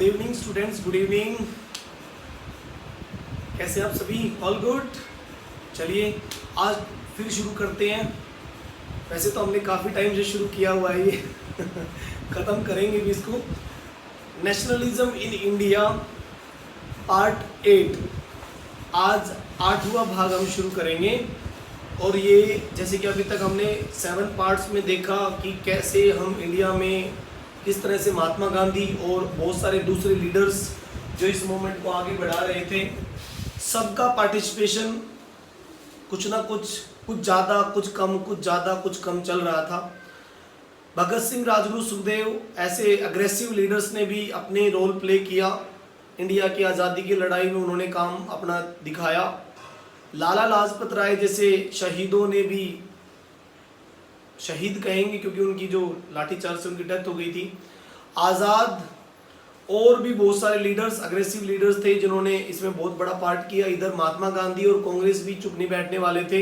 Good evening students, good evening. कैसे आप सभी? All good. चलिए आज फिर शुरू करते हैं। वैसे तो हमने काफ़ी टाइम से शुरू किया हुआ है ये ख़त्म करेंगे भी इसको। नेशनलिज्म इन इंडिया पार्ट 8, आज 8वां भाग हम शुरू करेंगे। और ये जैसे कि अभी तक हमने 7 पार्ट्स में देखा कि कैसे हम इंडिया में किस तरह से महात्मा गांधी और बहुत सारे दूसरे लीडर्स जो इस मूवमेंट को आगे बढ़ा रहे थे, सबका पार्टिसिपेशन कुछ ना कुछ ज़्यादा कुछ कम, कुछ ज़्यादा कुछ कम चल रहा था। भगत सिंह, राजगुरु, सुखदेव ऐसे अग्रेसिव लीडर्स ने भी अपने रोल प्ले किया। इंडिया की आज़ादी की लड़ाई में उन्होंने काम अपना दिखाया। लाला लाजपत राय जैसे शहीदों ने भी, शहीद कहेंगे क्योंकि उनकी जो लाठीचार्ज से उनकी डेथ हो गई थी। आज़ाद और भी बहुत सारे लीडर्स, अग्रेसिव लीडर्स थे जिन्होंने इसमें बहुत बड़ा पार्ट किया। इधर महात्मा गांधी और कांग्रेस भी चुप नहीं बैठने वाले थे,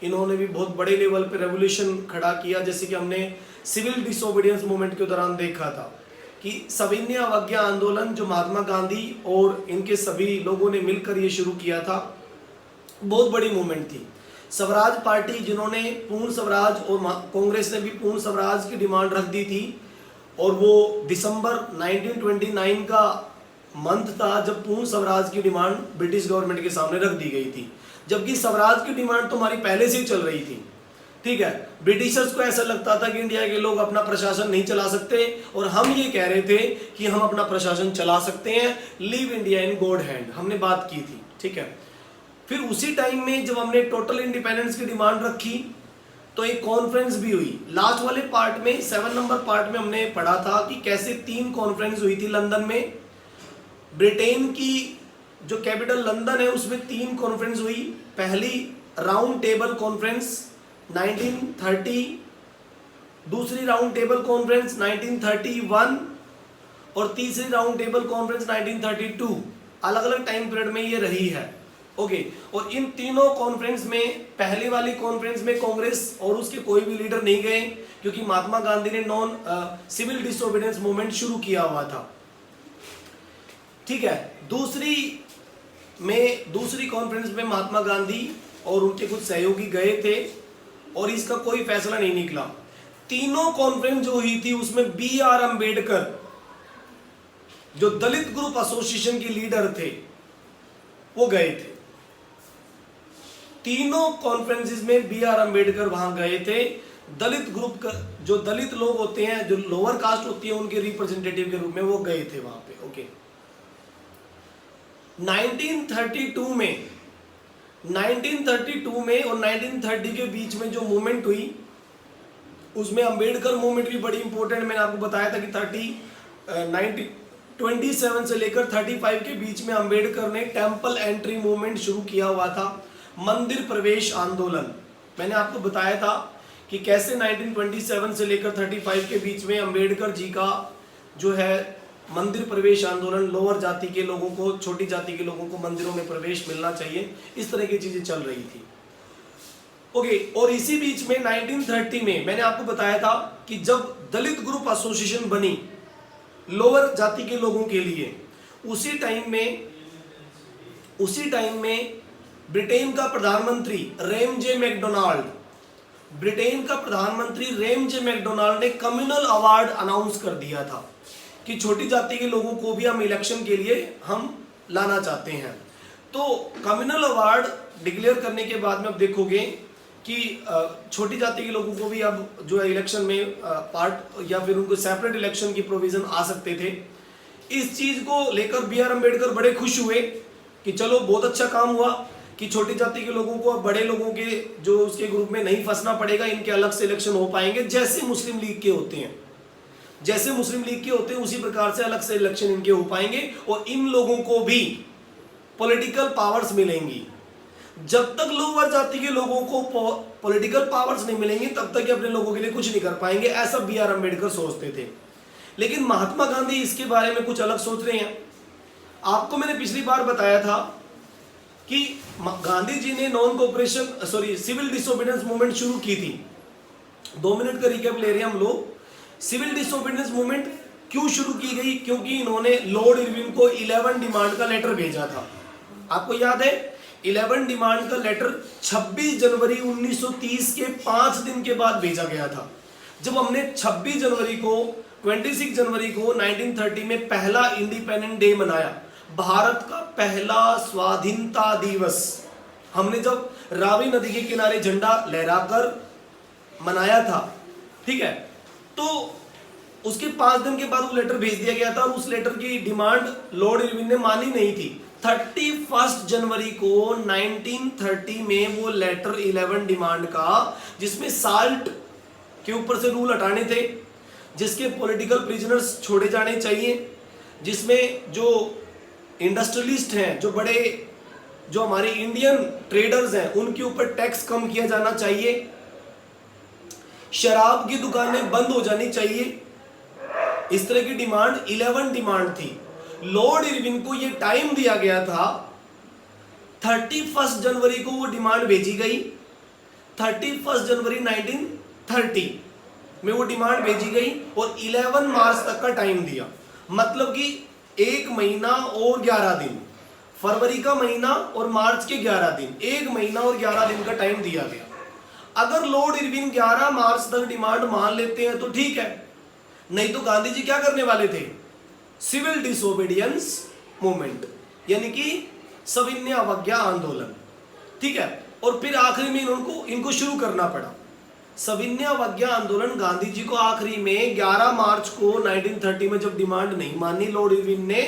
इन्होंने भी बहुत बड़े लेवल पे रेवोल्यूशन खड़ा किया। जैसे कि हमने सिविल डिसोबीडियंस मूवमेंट के दौरान देखा था कि सविनय अवज्ञा आंदोलन जो महात्मा गांधी और इनके सभी लोगों ने मिलकर ये शुरू किया था, बहुत बड़ी मूवमेंट थी। स्वराज पार्टी जिन्होंने पूर्ण स्वराज, और कांग्रेस ने भी पूर्ण स्वराज की डिमांड रख दी थी, और वो दिसंबर 1929 का मंथ था जब पूर्ण स्वराज की डिमांड ब्रिटिश गवर्नमेंट के सामने रख दी गई थी। जबकि स्वराज की डिमांड तो हमारी पहले से ही चल रही थी, ठीक है। ब्रिटिशर्स को ऐसा लगता था कि इंडिया के लोग अपना प्रशासन नहीं चला सकते, और हम ये कह रहे थे कि हम अपना प्रशासन चला सकते हैं, leave India in God hand, हमने बात की थी, ठीक है। फिर उसी टाइम में जब हमने टोटल इंडिपेंडेंस की डिमांड रखी तो एक कॉन्फ्रेंस भी हुई। लास्ट वाले पार्ट में 7 नंबर पार्ट में हमने पढ़ा था कि कैसे 3 कॉन्फ्रेंस हुई थी लंदन में। ब्रिटेन की जो कैपिटल लंदन है उसमें 3 कॉन्फ्रेंस हुई। पहली राउंड टेबल कॉन्फ्रेंस 1930, दूसरी राउंड टेबल कॉन्फ्रेंस 1931 और तीसरी राउंड टेबल कॉन्फ्रेंस 1932। अलग अलग टाइम पीरियड में ये रही है, ओके। और इन तीनों कॉन्फ्रेंस में, पहली वाली कॉन्फ्रेंस में कांग्रेस और उसके कोई भी लीडर नहीं गए क्योंकि महात्मा गांधी ने नॉन सिविल डिसोबीडियंस मूवमेंट शुरू किया हुआ था, ठीक है। दूसरी कॉन्फ्रेंस में महात्मा गांधी और उनके कुछ सहयोगी गए थे और इसका कोई फैसला नहीं निकला। तीनों कॉन्फ्रेंस जो हुई थी उसमें BR अम्बेडकर जो दलित ग्रुप एसोसिएशन के लीडर थे वो गए थे। तीनों कॉन्फ्रेंसेस में BR अम्बेडकर वहां गए थे। दलित ग्रुप का जो दलित लोग होते हैं, जो लोअर कास्ट होती है, उनके रिप्रेजेंटेटिव के रूप में वो गए थे वहां पे, ओके। 1932 में और 1930 के बीच में जो मूवमेंट हुई उसमें अम्बेडकर मूवमेंट भी बड़ी इंपॉर्टेंट। मैंने आपको बताया था कि 27 से लेकर 35 के बीच में अम्बेडकर ने टेम्पल एंट्री मूवमेंट शुरू किया हुआ था, मंदिर प्रवेश आंदोलन। मैंने आपको बताया था कि कैसे 1927 से लेकर 35 के बीच में अम्बेडकर जी का जो है मंदिर प्रवेश आंदोलन, लोअर जाति के लोगों को, छोटी जाति के लोगों को मंदिरों में प्रवेश मिलना चाहिए, इस तरह की चीजें चल रही थी, ओके। और इसी बीच में 1930 में मैंने आपको बताया था कि जब दलित ग्रुप एसोसिएशन बनी लोअर जाति के लोगों के लिए, उसी टाइम में ब्रिटेन का प्रधानमंत्री रेमजे मैकडोनाल्ड ने कम्युनल अवार्ड अनाउंस कर दिया था कि छोटी जाति के लोगों को भी हम इलेक्शन के लिए हम लाना चाहते हैं। तो कम्युनल अवार्ड डिक्लेयर करने के बाद में अब देखोगे कि छोटी जाति के लोगों को भी अब जो है इलेक्शन में पार्ट या फिर उनको सेपरेट इलेक्शन की प्रोविजन आ सकते थे। इस चीज को लेकर BR अम्बेडकर बड़े खुश हुए कि चलो बहुत अच्छा काम हुआ कि छोटी जाति के लोगों को अब बड़े लोगों के जो उसके ग्रुप में नहीं फंसना पड़ेगा, इनके अलग से इलेक्शन हो पाएंगे, जैसे मुस्लिम लीग के होते हैं, उसी प्रकार से अलग से इलेक्शन इनके हो पाएंगे और इन लोगों को भी पॉलिटिकल पावर्स मिलेंगी। जब तक लोअर जाति के लोगों को पॉलिटिकल पावर्स नहीं मिलेंगी तब तक अपने लोगों के लिए कुछ नहीं कर पाएंगे, ऐसा BR अम्बेडकर सोचते थे। लेकिन महात्मा गांधी इसके बारे में कुछ अलग सोच रहे हैं। आपको मैंने पिछली बार बताया था कि गांधी जी ने सिविल डिसोबीडियंस मूवमेंट शुरू की थी। 2 मिनट का रिकैप ले रहे हैं हम लोग। सिविल डिसोबीडियंस मूवमेंट क्यों शुरू की गई? क्योंकि इन्होंने लॉर्ड इरविन को 11 डिमांड का लेटर भेजा था। आपको याद है 11 डिमांड का लेटर 26 जनवरी 1930 के 5 दिन के बाद भेजा गया था। जब हमने 26 जनवरी को 26 जनवरी को 1930 में पहला इंडिपेंडेंट डे मनाया, भारत का पहला स्वाधीनता दिवस हमने जब रावी नदी के किनारे झंडा लहराकर मनाया था, ठीक है, तो उसके 5 दिन के बाद वो लेटर भेज दिया गया था और उस लेटर की डिमांड लॉर्ड इरविन ने मानी नहीं थी। 31 जनवरी को 1930 में वो लेटर 11 डिमांड का, जिसमें साल्ट के ऊपर से रूल हटाने थे, जिसके पॉलिटिकल प्रिजनर्स छोड़े जाने चाहिए, जिसमें जो इंडस्ट्रियलिस्ट हैं, जो हमारे इंडियन ट्रेडर्स हैं, उनके ऊपर टैक्स कम किया जाना चाहिए, शराब की दुकानें बंद हो जानी चाहिए, इस तरह की डिमांड 11 डिमांड थी। लॉर्ड इरविन को यह टाइम दिया गया था, 31 जनवरी को वो डिमांड भेजी गई, 31 जनवरी 1930 में वो डिमांड भेजी गई और 11 मार्च तक का टाइम दिया। मतलब कि 1 महीना और 11 दिन, फरवरी का महीना और मार्च के 11 दिन, 1 महीना और 11 दिन का टाइम दिया गया। अगर लॉर्ड इरविन 11 मार्च तक डिमांड मान लेते हैं तो ठीक है, नहीं तो गांधी जी क्या करने वाले थे? सिविल डिसोबीडियंस मूवमेंट, यानी कि सविनय अवज्ञा आंदोलन, ठीक है। और फिर आखिरी में इनको शुरू करना पड़ा सविनय अवज्ञा आंदोलन। गांधी जी को आखिरी में 11 मार्च को 1930 में जब डिमांड नहीं मानी लॉर्ड इरविन ने,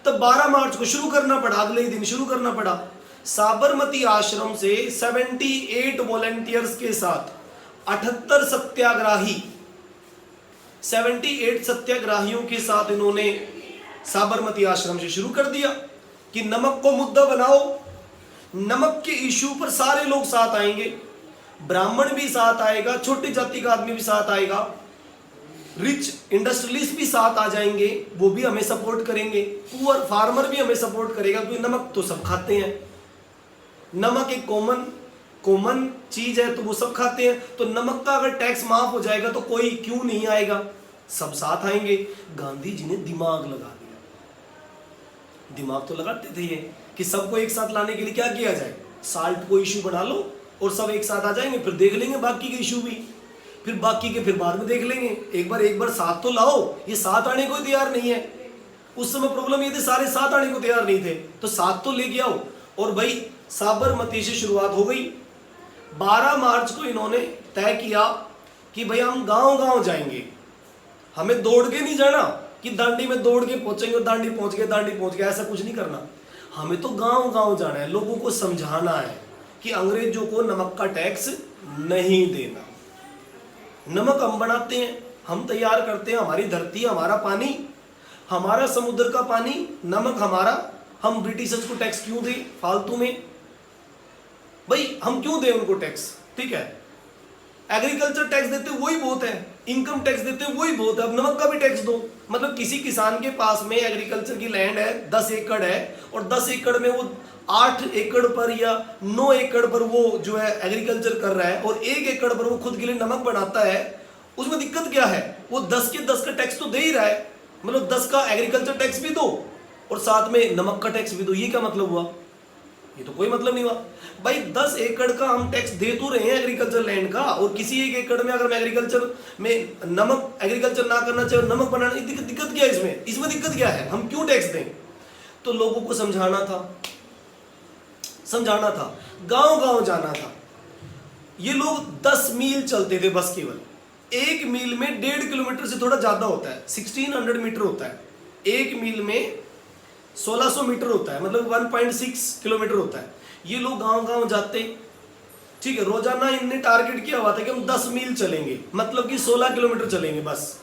तब 12 मार्च को शुरू करना पड़ा, अगले ही दिन शुरू करना पड़ा। साबरमती आश्रम से 78 वॉलंटियर्स के साथ 78 सत्याग्राहियों के साथ इन्होंने साबरमती आश्रम से शुरू कर दिया कि नमक को मुद्दा बनाओ, नमक के इश्यू पर सारे लोग साथ आएंगे, ब्राह्मण भी साथ आएगा, छोटी जाति का आदमी भी साथ आएगा, रिच इंडस्ट्रियलिस्ट भी साथ आ जाएंगे, वो भी हमें सपोर्ट करेंगे, पुअर फार्मर भी हमें सपोर्ट करेगा, क्योंकि नमक तो सब खाते हैं, नमक एक कॉमन चीज है तो वो सब खाते हैं। तो नमक का अगर टैक्स माफ हो जाएगा तो कोई क्यों नहीं आएगा, सब साथ आएंगे। गांधी जी ने दिमाग लगा दिया, दिमाग तो लगाते थे ये कि सबको एक साथ लाने के लिए क्या किया जाए, साल्ट को इशू बना लो और सब एक साथ आ जाएंगे, फिर देख लेंगे बाकी के इशू भी, फिर बाकी के फिर बाद में देख लेंगे, एक बार साथ तो लाओ। ये साथ आने को तैयार नहीं है, उस समय प्रॉब्लम ये थे सारे साथ आने को तैयार नहीं थे, तो साथ तो लेके आओ। और भाई साबरमती से शुरुआत हो गई। 12 मार्च को इन्होंने तय किया कि भाई हम गांव-गांव जाएंगे, हमें दौड़ के नहीं जाना कि दांडी में दौड़ के पहुंचेंगे, दांडी पहुंच गए, ऐसा कुछ नहीं करना। हमें तो गांव-गांव जाना है, लोगों को समझाना है कि अंग्रेजों को नमक का टैक्स नहीं देना। नमक हम बनाते हैं, हम तैयार करते हैं, हमारी धरती, हमारा पानी, हमारा समुद्र का पानी, नमक हमारा, हम ब्रिटिशर्स को टैक्स क्यों दें फालतू में? भाई हम क्यों दें उनको टैक्स? ठीक है, एग्रीकल्चर टैक्स देते वही बहुत है, इनकम टैक्स देते वही बहुत है, अब नमक का भी टैक्स दो। मतलब किसी किसान के पास में एग्रीकल्चर की लैंड है, 10 एकड़ है, और 10 एकड़ में वो 8 एकड़ पर या 9 एकड़ पर वो जो है एग्रीकल्चर कर रहा है, और 1 एकड़ पर वो खुद के लिए नमक बनाता है, उसमें दिक्कत क्या है? वो 10 के 10 का टैक्स तो दे ही रहा है, मतलब 10 का एग्रीकल्चर टैक्स भी दो और साथ में नमक का टैक्स भी दो। ये क्या मतलब हुआ? ये तो कोई मतलब नहीं हुआ। भाई 10 एकड़ का हम टैक्स दे तो रहे हैं एग्रीकल्चर लैंड का, और किसी 1 एकड़ में अगर मैं एग्रीकल्चर में नमक एग्रीकल्चर ना करना चाहिए, नमक बनाना, दिक्कत क्या है इसमें? इसमें दिक्कत क्या है? हम क्यों टैक्स दें? तो लोगों को समझाना था, गांव-गांव जाना था। ये लोग 10 मील चलते थे बस, केवल 1 मील में 1.5 किलोमीटर से थोड़ा ज्यादा होता है, 1600 मीटर होता है, 1 मील में 1600 मीटर होता है, मतलब 1.6 किलोमीटर होता है। ये लोग गांव-गांव जाते, ठीक है, रोजाना इनने टारगेट किया हुआ था कि हम 10 मील चलेंगे, मतलब कि 16 किलोमीटर चलेंगे बस।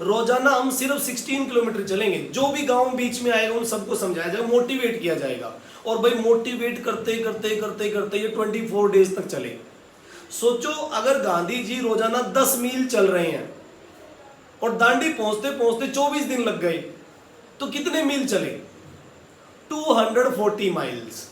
रोजाना हम सिर्फ 16 किलोमीटर चलेंगे। जो भी गांव बीच में आएगा उन सबको समझाया जाएगा, मोटिवेट किया जाएगा, और भाई मोटिवेट करते करते ये 24 डेज तक चले। सोचो अगर गांधी जी रोजाना 10 मील चल रहे हैं और दांडी पहुंचते पहुंचते 24 दिन लग गए, तो कितने मील चले? 240 माइल्स।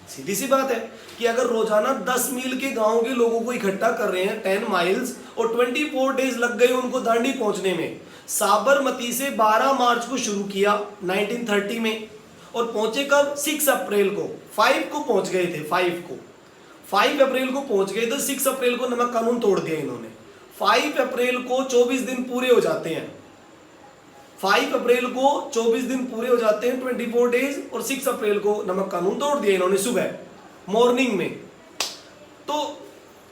सीधी सी बात है कि अगर रोजाना 10 मील के गांव के लोगों को इकट्ठा कर रहे हैं 10 माइल्स, और 24 डेज लग गए उनको दांडी पहुंचने में, साबरमती से 12 मार्च को शुरू किया 1930 में, और पहुंचे कब? 6 अप्रैल को, 5 को पहुंच गए थे, 5 अप्रैल को पहुंच गए थे। 6 अप्रैल को नमक कानून तोड़ दिया इन्होंने। 5 अप्रैल को 24 दिन पूरे हो जाते हैं, 5 अप्रैल को 24 दिन पूरे हो जाते हैं, 24 डेज, और 6 अप्रैल को नमक कानून तोड़ दिया इन्होंने सुबह मॉर्निंग में। तो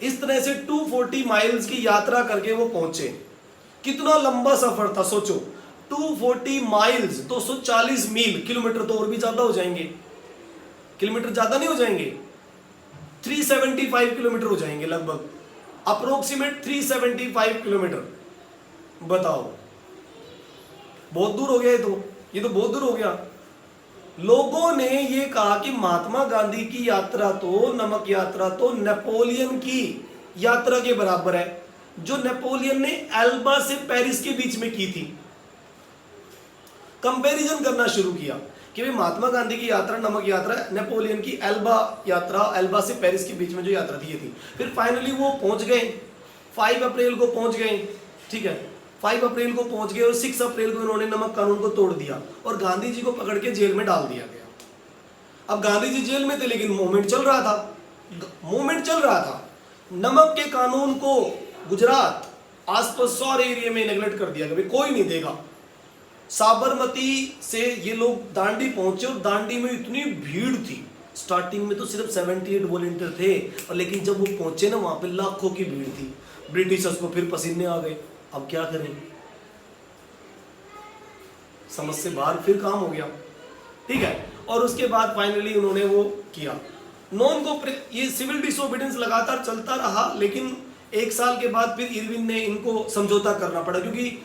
इस तरह से 240 माइल्स की यात्रा करके वो पहुंचे। कितना लंबा सफर था सोचो, 240 माइल्स, 240 मील, किलोमीटर तो और भी ज्यादा हो जाएंगे, किलोमीटर ज्यादा नहीं हो जाएंगे, 375 किलोमीटर हो जाएंगे लगभग, अप्रोक्सीमेट 375 किलोमीटर। बताओ, बहुत दूर हो गया ये तो बहुत दूर हो गया। लोगों ने ये कहा कि महात्मा गांधी की यात्रा तो, नमक यात्रा तो नेपोलियन की यात्रा के बराबर है, जो नेपोलियन ने एल्बा से पेरिस के बीच में की थी। कंपैरिजन करना शुरू किया कि भाई महात्मा गांधी की यात्रा, नमक यात्रा, नेपोलियन की एल्बा यात्रा, एल्बा से पेरिस के बीच में जो यात्रा थी ये थी। फिर फाइनली वो पहुंच गए, 5 अप्रैल को पहुंच गए, ठीक है, 5 अप्रैल को पहुंच गए, और 6 अप्रैल को इन्होंने नमक कानून को तोड़ दिया और गांधी जी को पकड़ के जेल में डाल दिया गया। अब गांधी जी जेल में थे, लेकिन मूवमेंट चल रहा था। नमक के कानून को गुजरात आसपास सारे एरिया में नेगलेक्ट कर दिया, कभी कोई नहीं देगा। साबरमती से ये लोग दांडी पहुंचे, और दांडी में इतनी भीड़ थी, स्टार्टिंग में तो सिर्फ 78 वॉलंटियर थे, और लेकिन जब वो पहुंचे ना, वहां पे लाखों की भीड़ थी। ब्रिटिशर्स को फिर पसीने आ गए, अब क्या करें, समझ से बाहर फिर काम हो गया, ठीक है। और उसके बाद फाइनली उन्होंने वो किया। नॉन को ये सिविल डिसोबीडियंस लगातार चलता रहा, लेकिन 1 साल के बाद फिर इरविन ने इनको समझौता करना पड़ा, क्योंकि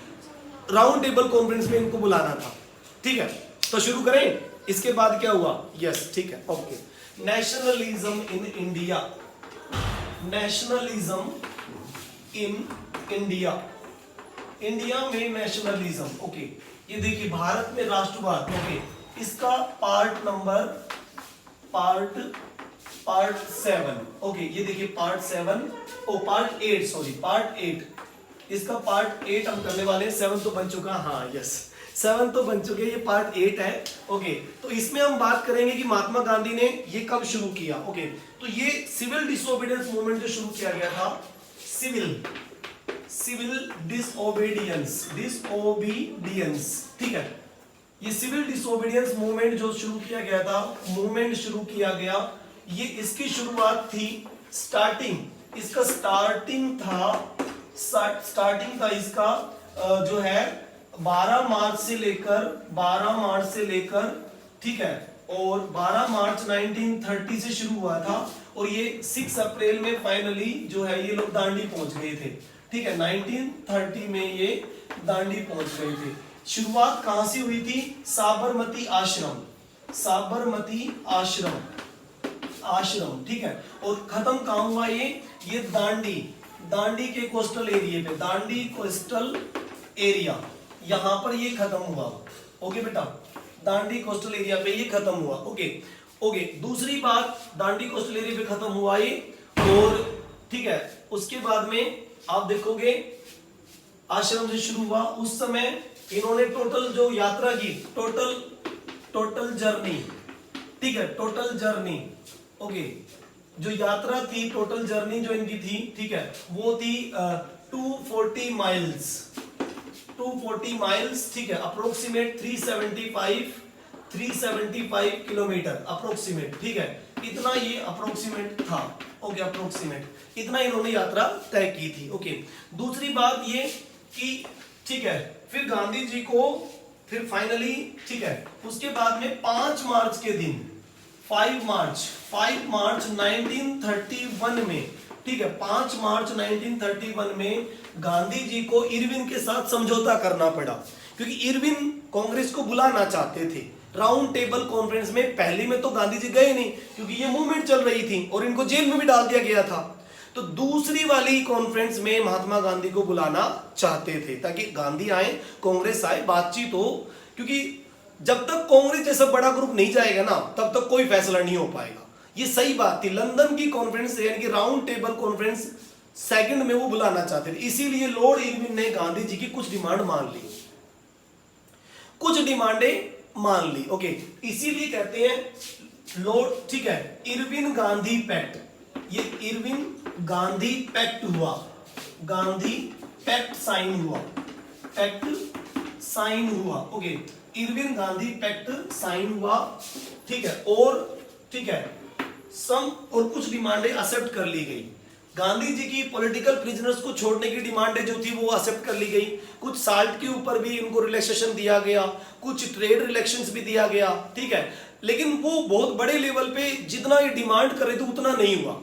राउंड टेबल कॉन्फ्रेंस में इनको बुलाना था, ठीक है। तो शुरू करें, इसके बाद क्या हुआ? यस, ठीक है, okay. Nationalism in India, nationalism in India, India में नेशनलिज्म, ओके। ये देखिए, भारत में राष्ट्रवाद, ओके, इसका पार्ट 7, ओके। ये देखिए पार्ट 8, इसका पार्ट 8 हम करने वाले हैं। 7 तो बन चुका, हाँ यस, 7 तो बन चुके, ये पार्ट 8 है, ओके। तो इसमें हम बात करेंगे कि महात्मा गांधी ने ये कब शुरू किया, ओके। तो ये सिविल डिसोबीडियंस मूवमेंट जो शुरू किया गया था, सिविल डिसओबीडियंस, ठीक है। ये सिविल डिसोबीडियंस मूवमेंट जो शुरू किया गया था, ये इसकी शुरुआत थी, इसका स्टार्टिंग था इसका जो है 12 मार्च से लेकर, ठीक है, और 12 मार्च 1930 से शुरू हुआ था, और ये 6 अप्रैल में फाइनली जो है ये लोग दांडी पहुंच गए थे, ठीक है। 1930 में ये दांडी पहुंच गए थे। शुरुआत कहां से हुई थी? साबरमती आश्रम, ठीक है। और खत्म कहां हुआ ये दांडी के कोस्टल एरिया पे, दांडी कोस्टल एरिया, यहां पर ये खत्म हुआ, ओके बेटा, दांडी कोस्टल एरिया पे ये खत्म हुआ, ओके। दूसरी बात, दांडी कोस्टल एरिया पे खत्म हुआ ये, और ठीक है, उसके बाद में आप देखोगे आश्रम से शुरू हुआ। उस समय इन्होंने टोटल जो यात्रा की, टोटल जर्नी, ठीक है, टोटल जर्नी, ओके, जो यात्रा थी, टोटल जर्नी जो इनकी थी, ठीक है, वो थी 240 माइल्स, ठीक है, अप्रोक्सीमेट 375 किलोमीटर अप्रोक्सीमेट, ठीक है, इतना ये अप्रोक्सीमेट था, ओके, अप्रोक्सीमेट इतना इन्होंने यात्रा तय की थी, ओके। दूसरी बात ये कि, ठीक है, फिर गांधी जी को फिर फाइनली, ठीक है, उसके बाद में 5 मार्च के दिन, 5 मार्च 1931 में, ठीक है, 5 मार्च 1931 में गांधी जी को इरविन के साथ समझौता करना पड़ा, क्योंकि इरविन कांग्रेस को बुलाना चाहते थे राउंड टेबल कॉन्फ्रेंस में। पहली में तो गांधी जी गए नहीं, क्योंकि ये मूवमेंट चल रही थी और इनको जेल में भी डाल दिया गया था। तो दूसरी वाली कॉन्फ्रेंस में महात्मा गांधी को बुलाना चाहते थे, ताकि गांधी आए, कांग्रेस आए, बातचीत हो, क्योंकि जब तक कांग्रेस जैसा बड़ा ग्रुप नहीं जाएगा ना, तब तक कोई फैसला नहीं हो पाएगा। ये सही बात थी। लंदन की कॉन्फ्रेंस यानी कि राउंड टेबल कॉन्फ्रेंस सेकंड में वो बुलाना चाहते थे। इसीलिए लॉर्ड इरविन ने गांधी जी की कुछ डिमांड मान ली, कुछ डिमांडें मान ली। ओके, इसीलिए कहते हैं लॉर्ड, ठीक है, इरविन गांधी पैक्ट, ये इरविन गांधी पैक्ट हुआ, गांधी पैक्ट साइन हुआ, पैक्ट साइन हुआ। Okay, Irwin Gandhi pact sign हुआ, ठीक है, और ठीक है सम और कुछ डिमांडें एक्सेप्ट कर ली गई। गांधी जी की पॉलिटिकल प्रिजनर्स को छोड़ने की डिमांडें जो थी वो एक्सेप्ट कर ली गई। कुछ साल्ट के ऊपर भी इनको रिलैक्सेशन दिया गया, कुछ ट्रेड रिलैक्सेशंस भी दिया गया, ठीक है, लेकिन वो बहुत बड़े लेवल पे जितना ये डिमांड कर रहे थे उतना नहीं हुआ।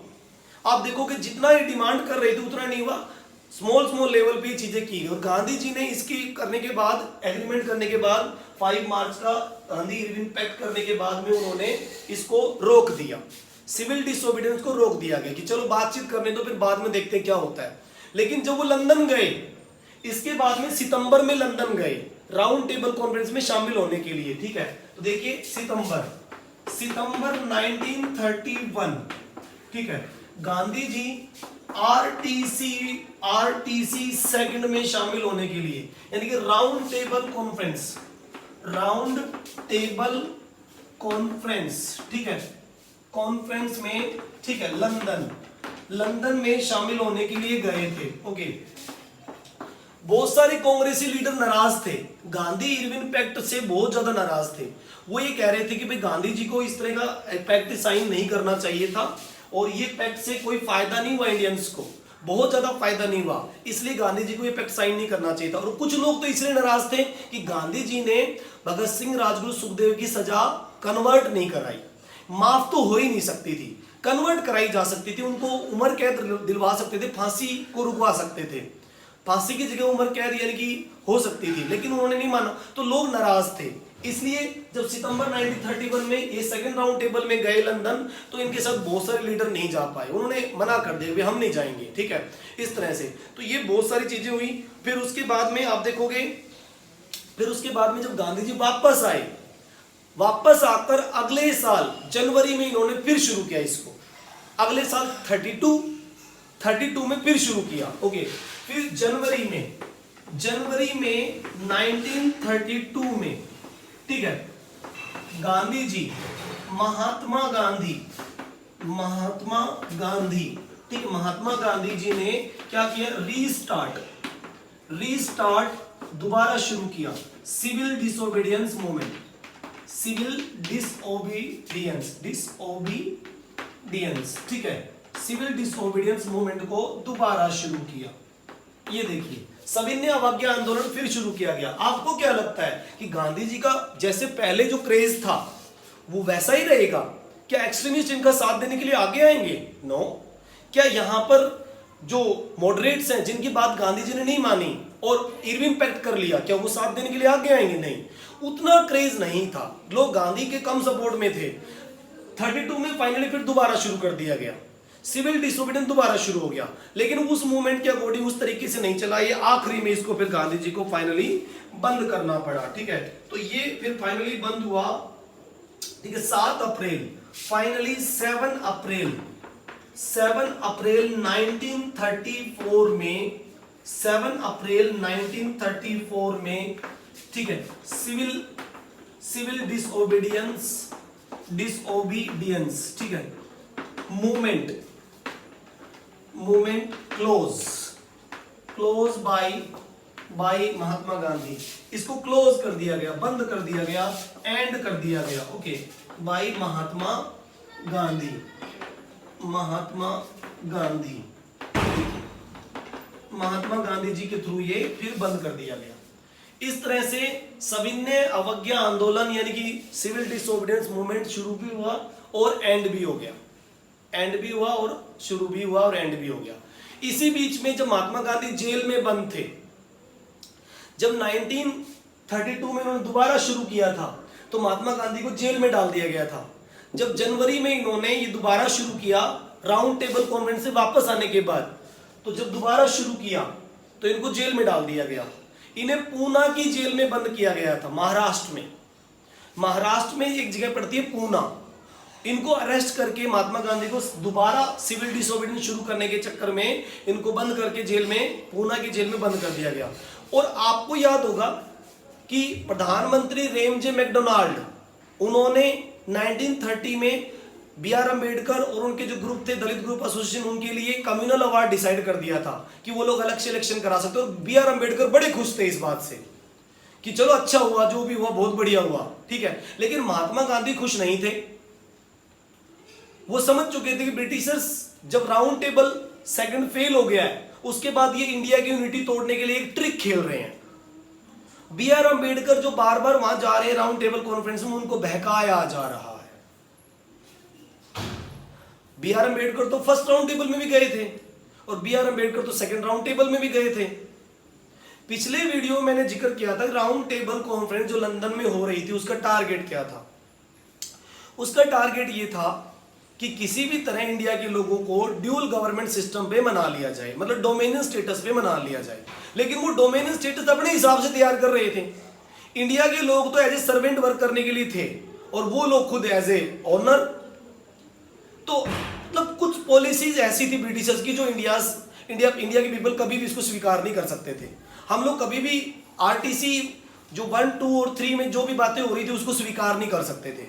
आप देखो कि जितना ये डिमांड कर रहे थे उतना नहीं हुआ, स्मॉल स्मॉल लेवल पे चीजें की। और गांधी जी ने इसकी करने के बाद, एग्रीमेंट करने के बाद, 5 मार्च का गांधी इरविन पैक्ट करने के बाद में उन्होंने इसको रोक दिया, सिविल डिसोबीडियंस को रोक दिया गया कि चलो बातचीत करने दो, फिर बाद में देखते हैं क्या होता है। लेकिन जब वो लंदन गए, इसके बाद में सितंबर में लंदन गए राउंड टेबल कॉन्फ्रेंस में शामिल होने के लिए, ठीक है, तो देखिए सितंबर 1931, ठीक है, गांधी जी आरटीसी सेकंड में शामिल होने के लिए, यानी कि राउंड टेबल कॉन्फ्रेंस, ठीक है, कॉन्फ्रेंस में, ठीक है, लंदन में शामिल होने के लिए गए थे। ओके, बहुत सारे कांग्रेसी लीडर नाराज थे, गांधी इरविन पैक्ट से बहुत ज्यादा नाराज थे। वो ये कह रहे थे कि भाई गांधी जी को इस तरह का पैक्ट साइन नहीं करना चाहिए था, और ये पैक्ट से कोई फायदा नहीं हुआ, इंडियंस को बहुत ज्यादा फायदा नहीं हुआ, इसलिए गांधी जी को ये पैक्ट साइन नहीं करना चाहिए था। और कुछ लोग तो इसलिए नाराज थे कि गांधी जी ने भगत सिंह, राजगुरु, सुखदेव की सजा कन्वर्ट नहीं कराई, माफ तो हो ही नहीं सकती थी, कन्वर्ट कराई जा सकती थी, उनको उम्र कैद दिलवा सकते थे, फांसी को रुकवा सकते थे, फांसी की जगह उम्र कैद यानी कि हो सकती थी, लेकिन उन्होंने नहीं माना, तो लोग नाराज थे। इसलिए जब सितंबर 1931 में ये सेकंड राउंड टेबल में गए लंदन, तो इनके साथ बहुत सारे लीडर नहीं जा पाए, उन्होंने मना कर दिया, हम नहीं जाएंगे, ठीक है, इस तरह से। तो ये बहुत सारी चीजें हुई। फिर उसके बाद में आप देखोगे, फिर उसके बाद में जब गांधी जी वापस आए, वापस आकर अगले साल जनवरी में इन्होंने फिर शुरू किया इसको, अगले साल 32 में फिर शुरू किया। ओके, फिर जनवरी में 1932 में, ठीक है, गांधी जी, महात्मा गांधी, ठीक है, महात्मा गांधी जी ने क्या किया, रीस्टार्ट दोबारा शुरू किया सिविल डिसोबीडियंस मूवमेंट, ठीक है, सिविल डिसोबीडियंस मूवमेंट को दोबारा शुरू किया। ये देखिए, सविनय अवज्ञा आंदोलन फिर शुरू किया गया। आपको क्या लगता है कि गांधी जी का जैसे पहले जो क्रेज था वो वैसा ही रहेगा? क्या एक्सट्रीमिस्ट इनका साथ देने के लिए आगे आएंगे? नो। क्या यहां पर जो मॉडरेट्स हैं जिनकी बात गांधी जी ने नहीं मानी और इरविन पैक्ट कर लिया, क्या वो साथ देने के लिए आगे आएंगे? नहीं, उतना क्रेज नहीं था, लोग गांधी के कम सपोर्ट में थे। 32 में फाइनली फिर दोबारा शुरू कर दिया गया, सिविल डिसोबीडियंस दोबारा शुरू हो गया, लेकिन उस मूवमेंट के अकॉर्डिंग उस तरीके से नहीं चला। ये आखिरी में इसको फिर गांधी जी को फाइनली बंद करना पड़ा, ठीक है। तो ये फिर फाइनली बंद हुआ, ठीक है, 7 अप्रैल, फाइनली 7 अप्रैल 1934 में, 7 अप्रैल 1934 में, ठीक है, सिविल डिसओबीडियंस, ठीक है, movement close by Mahatma Gandhi, इसको क्लोज कर दिया गया, बंद कर दिया गया, एंड कर दिया गया। ओके, बाय महात्मा गांधी जी के थ्रू ये फिर बंद कर दिया गया। इस तरह से सविनय अवज्ञा आंदोलन यानी कि सिविल डिसोबीडियंस मूवमेंट शुरू भी हुआ और एंड भी हो गया, एंड भी हुआ और शुरू भी हुआ और एंड भी हो गया। इसी बीच में जब महात्मा गांधी जेल में बंद थे, जब 1932 में उन्होंने दोबारा शुरू किया था, तो महात्मा गांधी को जेल में डाल दिया गया था। जब जनवरी में इन्होंने ये दोबारा शुरू किया राउंड टेबल कॉन्फ्रेंस से वापस आने के बाद, तो जब दोबारा शुरू किया तो इनको जेल में डाल दिया गया। इन्हें पूना की जेल में बंद किया गया था, महाराष्ट्र में एक जगह पड़ती है पूना, इनको अरेस्ट करके महात्मा गांधी को दोबारा सिविल डिसोबीडियंस शुरू करने के चक्कर में इनको बंद करके जेल में, पूना की जेल में बंद कर दिया गया। और आपको याद होगा कि प्रधानमंत्री रेमजे मैकडोनाल्ड, उन्होंने 1930 में बी आर अम्बेडकर और उनके जो ग्रुप थे, दलित ग्रुप एसोसिएशन, उनके लिए कम्युनल अवार्ड डिसाइड कर दिया था कि वो लोग अलग से इलेक्शन करा सकते। और बी आर अम्बेडकर बड़े खुश थे इस बात से कि चलो अच्छा हुआ, जो भी हुआ बहुत बढ़िया हुआ, ठीक है। लेकिन महात्मा गांधी खुश नहीं थे। वो समझ चुके थे कि ब्रिटिशर्स जब राउंड टेबल सेकंड फेल हो गया है, उसके बाद ये इंडिया की यूनिटी तोड़ने के लिए एक ट्रिक खेल रहे हैं। बी आर अम्बेडकर जो बार बार वहां जा रहे हैं राउंड टेबल कॉन्फ्रेंस में, उनको बहकाया जा रहा है। बी आर अम्बेडकर तो फर्स्ट राउंड टेबल में भी गए थे और बी आर अम्बेडकर तो सेकंड राउंड टेबल में भी गए थे। पिछले वीडियो में मैंने जिक्र किया था राउंड टेबल कॉन्फ्रेंस जो लंदन में हो रही थी, उसका टारगेट क्या था। उसका टारगेट ये था कि किसी भी तरह इंडिया के लोगों को ड्यूल गवर्नमेंट सिस्टम पे मना लिया जाए, मतलब डोमिनियन स्टेटस पे मना लिया जाए। लेकिन वो डोमिनियन स्टेटस अपने हिसाब से तैयार कर रहे थे। इंडिया के लोग तो एज ए सर्वेंट वर्क करने के लिए थे और वो लोग खुद एज ए ऑनर। तो मतलब कुछ पॉलिसीज ऐसी थी ब्रिटिशर्स की जो इंडिया के पीपल कभी भी इसको स्वीकार नहीं कर सकते थे। हम लोग कभी भी आरटीसी जो 1, 2 और 3 में जो भी बातें हो रही थी उसको स्वीकार नहीं कर सकते थे।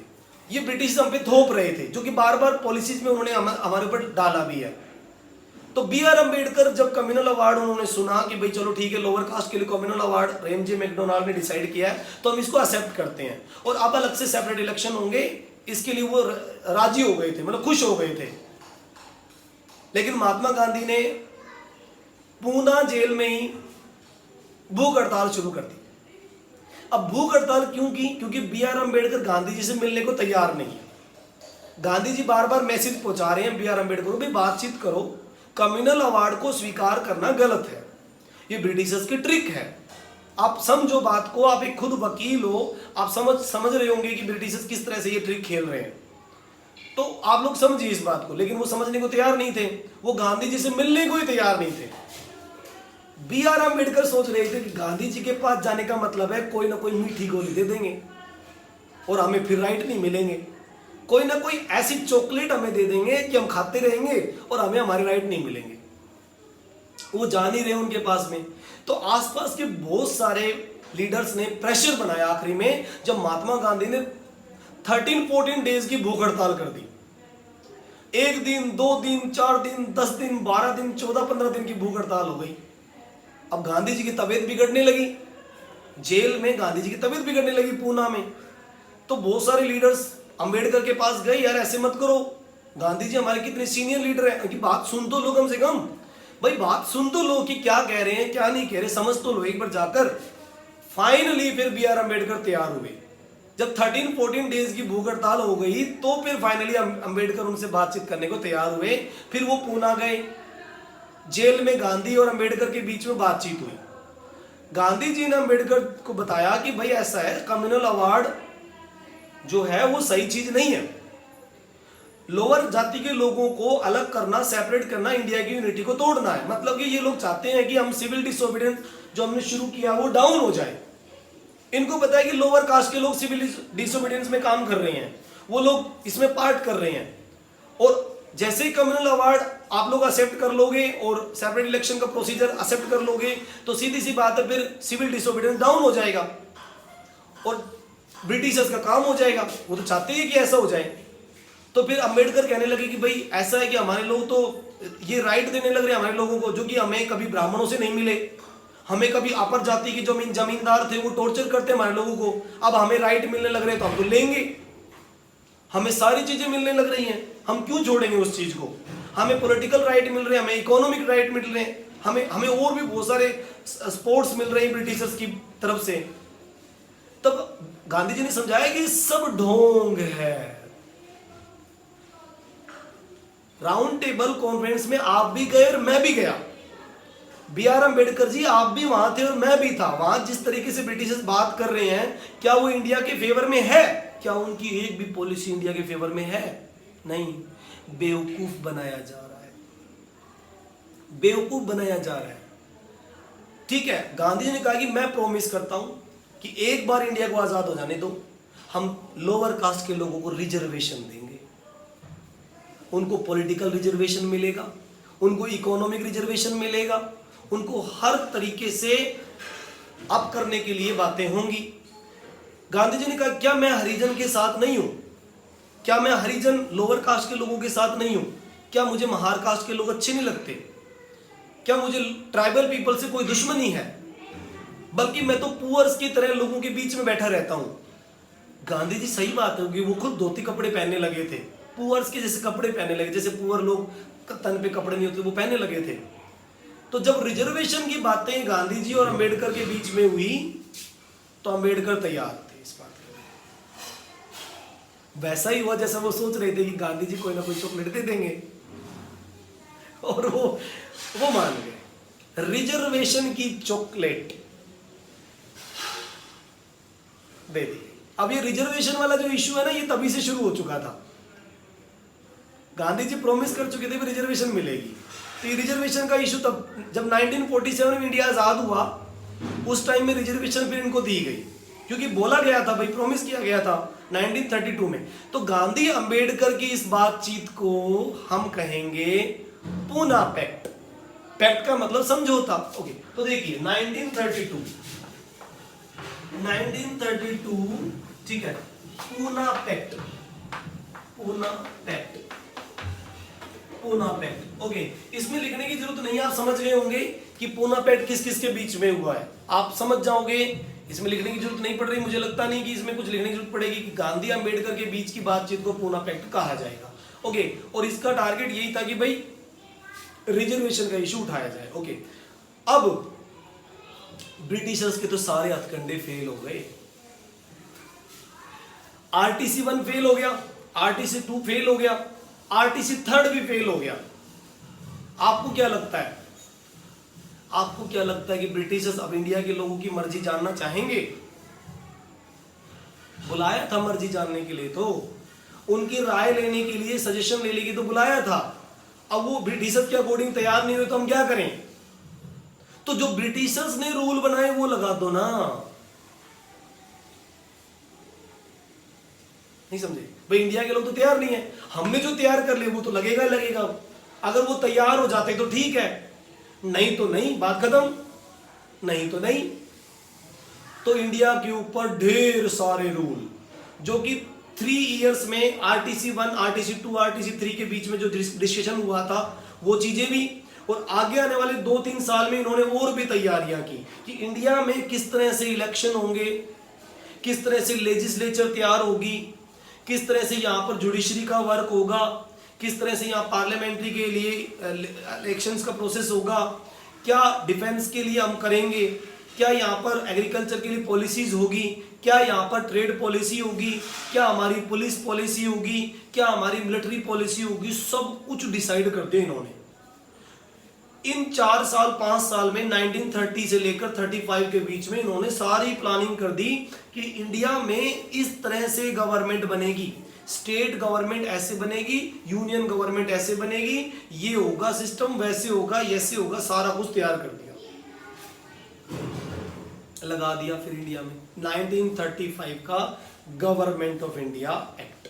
ये ब्रिटिश हम पे थोप रहे थे, जो कि बार बार पॉलिसीज में उन्होंने हमारे ऊपर डाला भी है। तो बी आर अम्बेडकर जब कम्युनल अवार्ड उन्होंने सुना कि भाई चलो ठीक है, लोअर कास्ट के लिए कम्युनल अवार्ड रेमजे मैकडोनाल्ड ने डिसाइड किया है, तो हम इसको एक्सेप्ट करते हैं और अब अलग से सेपरेट इलेक्शन होंगे, इसके लिए वो राजी हो गए थे, मतलब खुश हो गए थे। लेकिन महात्मा गांधी ने पूना जेल में ही भूख हड़ताल शुरू कर दी। अब भूख हड़ताल क्यों की? क्योंकि बी आर अम्बेडकर गांधी जी से मिलने को तैयार नहीं है। गांधी जी बार बार मैसेज पहुंचा रहे हैं बी आर अम्बेडकर को, भाई बातचीत करो, कम्युनल अवार्ड को स्वीकार करना गलत है, ये ब्रिटिशर्स की ट्रिक है। आप समझो बात को, आप एक खुद वकील हो, आप समझ रहे होंगे कि ब्रिटिशर्स किस तरह से ये ट्रिक खेल रहे हैं। तो आप लोग समझिए इस बात को। लेकिन वो समझने को तैयार नहीं थे, वो गांधी जी से मिलने को ही तैयार नहीं थे। बी आर अम्बेडकर सोच रहे थे कि गांधी जी के पास जाने का मतलब है कोई ना कोई मीठी गोली दे देंगे और हमें फिर राइट नहीं मिलेंगे, कोई ना कोई ऐसी चॉकलेट हमें दे देंगे कि हम खाते रहेंगे और हमें हमारे राइट नहीं मिलेंगे। वो जा नहीं रहे उनके पास में। तो आसपास के बहुत सारे लीडर्स ने प्रेशर बनाया आखिरी में, जब महात्मा गांधी ने 13-14 डेज की भूख हड़ताल कर दी। 1 दिन, 2 दिन, 4 दिन, 10 दिन, 12 दिन, 14-15 दिन की भूख हड़ताल हो गई। अब गांधी जी की तबीयत बिगड़ने लगी, जेल में गांधी जी की तबीयत बिगड़ने लगी पूना में। तो बहुत सारे लीडर्स अंबेडकर के पास गए, यार ऐसे मत करो, गांधी जी हमारे कितने सीनियर लीडर हैं, उनकी बात सुन तो लो कम से कम, भाई बात सुन तो लो कि क्या कह रहे हैं क्या नहीं कह रहे, समझ तो लो एक बार जाकर। फाइनली फिर बी आर अम्बेडकर तैयार हुए। जब 13-14 डेज की भूख हड़ताल हो गई तो फिर फाइनली अम्बेडकर उनसे बातचीत करने को तैयार हुए। फिर वो पूना गए, जेल में गांधी और अम्बेडकर के बीच में बातचीत हुई। गांधी जी ने अम्बेडकर को बताया कि भाई ऐसा है, कम्युनल अवार्ड जो है वो सही चीज नहीं है, लोअर जाति के लोगों को अलग करना, सेपरेट करना, इंडिया की यूनिटी को तोड़ना है। मतलब कि ये लोग चाहते हैं कि हम सिविल डिसोबीडियंस जो हमने शुरू किया वो डाउन हो जाए। इनको पता है कि लोअर कास्ट के लोग सिविल डिसोबीडियंस में काम कर रहे हैं, वो लोग इसमें पार्ट कर रहे हैं, और जैसे ही कम्युनल अवार्ड आप लोग एक्सेप्ट कर लोगे और सेपरेट इलेक्शन का प्रोसीजर एक्सेप्ट कर लोगे तो सीधी सी बात है फिर सिविल डिसोबीडियंस डाउन हो जाएगा और ब्रिटिशर्स का काम हो जाएगा। वो तो चाहते हैं कि ऐसा हो जाए। तो फिर अम्बेडकर कहने लगे कि भाई ऐसा है कि हमारे लोग तो ये राइट देने लग रहे हैं हमारे लोगों को, जो कि हमें कभी ब्राह्मणों से नहीं मिले, हमें कभी अपर जाति के जो जमींदार थे वो टॉर्चर करते हैं हमारे लोगों को, अब हमें राइट मिलने लग रहे हैं तो हम तो लेंगे, हमें सारी चीजें मिलने लग रही हैं, हम क्यों छोड़ेंगे उस चीज को। हमें पॉलिटिकल राइट मिल रहे हैं, हमें इकोनॉमिक राइट मिल रहे हैं, हमें और भी बहुत सारे स्पोर्ट्स मिल रहे हैं ब्रिटिशर्स की तरफ से। तब गांधी जी ने समझाया कि सब ढोंग है। राउंड टेबल कॉन्फ्रेंस में आप भी गए और मैं भी गया, बी आर अम्बेडकर जी आप भी वहां थे और मैं भी था। वहां जिस तरीके से ब्रिटिशर्स बात कर रहे हैं, क्या वो इंडिया के फेवर में है? क्या उनकी एक भी पॉलिसी इंडिया के फेवर में है? नहीं, बेवकूफ बनाया जा रहा है, बेवकूफ बनाया जा रहा है। ठीक है, गांधी जी ने कहा कि मैं प्रॉमिस करता हूं कि एक बार इंडिया को आजाद हो जाने दो, हम लोअर कास्ट के लोगों को रिजर्वेशन देंगे। उनको पॉलिटिकल रिजर्वेशन मिलेगा, उनको इकोनॉमिक रिजर्वेशन मिलेगा, उनको हर तरीके से अप करने के लिए बातें होंगी। गांधी जी ने कहा क्या मैं हरिजन के साथ नहीं हूं, क्या मैं हरिजन लोअर कास्ट के लोगों के साथ नहीं हूं, क्या मुझे महार कास्ट के लोग अच्छे नहीं लगते, क्या मुझे ट्राइबल पीपल से कोई दुश्मनी है, बल्कि मैं तो पुअर्स की तरह लोगों के बीच में बैठा रहता हूं। गांधी जी सही बात है कि वो खुद धोती कपड़े पहनने लगे थे, पुअर्स के जैसे कपड़े पहनने लगे, जैसे पुअर लोग तन पे कपड़े नहीं होते वो पहनने लगे थे। तो जब रिजर्वेशन की बातें गांधी जी और अंबेडकर के बीच में हुई तो अंबेडकर तैयार थे इस बात के लिए। वैसा ही हुआ जैसा वो सोच रहे थे कि गांधी जी कोई ना कोई चॉकलेट दे देंगे, और वो मान गए। रिजर्वेशन की चॉकलेट दे दी। अब ये रिजर्वेशन वाला जो इश्यू है ना, ये तभी से शुरू हो चुका था। गांधी जी प्रॉमिस कर चुके थे कि रिजर्वेशन मिलेगी। तो ये रिजर्वेशन का इशू तब जब 1947 में इंडिया आजाद हुआ, उस टाइम में रिजर्वेशन फिर इनको दी गई, क्योंकि बोला गया था भाई, प्रॉमिस किया गया था 1932 में। तो गांधी अंबेडकर की इस बातचीत को हम कहेंगे पूना पैक्ट। पैक्ट का मतलब समझौता। ओके, तो देखिए 1932 ठीक है, Poona pact, Poona pact, Poona pact. Okay, इसमें लिखने की जरूरत नहीं, आप समझ गए होंगे कि पूना पैक्ट किस किस के बीच में हुआ है, आप समझ जाओगे। इसमें लिखने की जरूरत नहीं पड़ रही, मुझे लगता नहीं कि इसमें कुछ लिखने की जरूरत पड़ेगी कि गांधी अंबेडकर के बीच की बातचीत को पूना पैक्ट कहा जाएगा। ओके, और इसका टारगेट यही था कि भाई रिजर्वेशन का इशू उठाया जाए। ओके, अब ब्रिटिशर्स के तो सारे हथकंडे फेल हो गए। आरटीसी 1 फेल हो गया, आरटीसी 2 फेल हो गया, आरटीसी 3 भी फेल हो गया। आपको क्या लगता है, आपको क्या लगता है कि ब्रिटिशर्स अब इंडिया के लोगों की मर्जी जानना चाहेंगे? बुलाया था मर्जी जानने के लिए, तो उनकी राय लेने के लिए, सजेशन लेने के लिए तो बुलाया था। अब वो ब्रिटिशर्स के अकॉर्डिंग तैयार नहीं हुए तो हम क्या करें? तो जो ब्रिटिशर्स ने रूल बनाए वो लगा दो ना। नहीं समझे भाई, इंडिया के लोग तो तैयार नहीं है, हमने जो तैयार कर लिया वो तो लगेगा लगेगा। अगर वो तैयार हो जाते तो ठीक है, नहीं तो नहीं, बात खत्म, नहीं तो नहीं। तो इंडिया के ऊपर ढेर सारे रूल जो कि 3 इयर्स में आरटीसी 1, आरटीसी 2, आरटीसी 3 के बीच में जो डिस्कशन हुआ था वो चीजें भी, और आगे आने वाले 2-3 साल में इन्होंने और भी तैयारियां की कि इंडिया में किस तरह से इलेक्शन होंगे, किस तरह से लेजिस्लेचर तैयार होगी, किस तरह से यहाँ पर जुडिशरी का वर्क होगा, किस तरह से यहाँ पार्लियामेंट्री के लिए इलेक्शंस का प्रोसेस होगा, क्या डिफेंस के लिए हम करेंगे, क्या यहाँ पर एग्रीकल्चर के लिए पॉलिसीज होगी, क्या यहाँ पर ट्रेड पॉलिसी होगी, क्या हमारी पुलिस पॉलिसी होगी, क्या हमारी मिलिट्री पॉलिसी होगी, सब कुछ डिसाइड कर दिया इन्होंने। इन 4 साल 5 साल में 1930 से लेकर 35 के बीच में इन्होंने सारी प्लानिंग कर दी कि इंडिया में इस तरह से गवर्नमेंट बनेगी, स्टेट गवर्नमेंट ऐसे बनेगी, यूनियन गवर्नमेंट ऐसे बनेगी, ये होगा सिस्टम, वैसे होगा, ऐसे होगा, सारा कुछ तैयार कर दिया, लगा दिया। फिर इंडिया में 1935 का government of India act,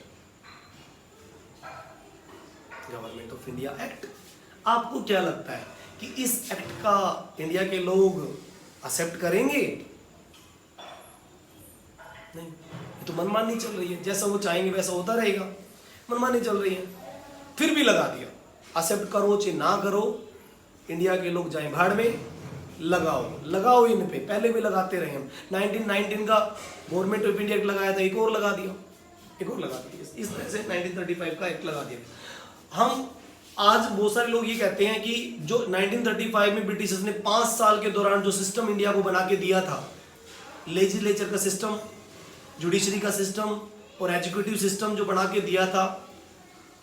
government of India act. आपको क्या लगता है कि इस एक्ट का इंडिया के लोग एक्सेप्ट करेंगे? नहीं, ये तो मनमानी चल रही है, जैसा वो चाहेंगे वैसा होता रहेगा, मनमानी चल रही है। फिर भी लगा दिया, एक्सेप्ट करो चाहे ना करो, इंडिया के लोग जाएं भाड़ में, लगाओ लगाओ इन पे। पहले भी लगाते रहे हम, 1919 का गवर्नमेंट ऑफ इंडिया एक्ट लगाया था, एक और लगा दिया, एक और लगा दिया, इस तरह से 1935 का एक्ट लगा दिया। हम आज बहुत सारे लोग ये कहते हैं कि जो 1935 में ब्रिटिशर्स ने 5 साल के दौरान जो सिस्टम इंडिया को बना के दिया था, लेजिस्लेचर का सिस्टम, जुडिशरी का सिस्टम और एजुकेटिव सिस्टम जो बना के दिया था,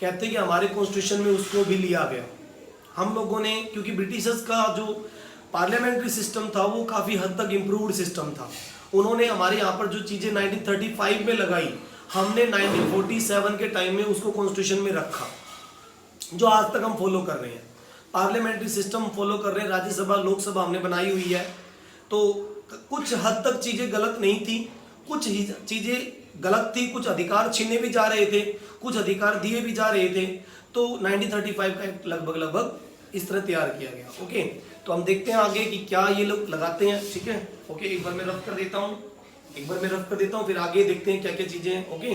कहते हैं कि हमारे कॉन्स्टिट्यूशन में उसको भी लिया गया। हम लोगों ने, क्योंकि ब्रिटिशर्स का जो पार्लियामेंट्री सिस्टम था वो काफ़ी हद तक इम्प्रूव्ड सिस्टम था, उन्होंने हमारे यहाँ पर जो चीज़ें 1935 में लगाई, हमने 1947 के टाइम में उसको कॉन्स्टिट्यूशन में रखा, जो आज तक हम फॉलो कर रहे हैं। पार्लियामेंट्री सिस्टम फॉलो कर रहे हैं, राज्यसभा लोकसभा हमने बनाई हुई है। तो कुछ हद तक चीज़ें गलत नहीं थी, कुछ चीज़ें गलत थी, कुछ अधिकार छीने भी जा रहे थे, कुछ अधिकार दिए भी जा रहे थे। तो 1935 का एक्ट लगभग इस तरह तैयार किया गया। ओके, तो हम देखते हैं आगे कि क्या ये लोग लगाते हैं। ठीक है, ओके, एक बार मैं रफ कर देता हूँ, फिर आगे देखते हैं क्या क्या चीजें हैं। ओके,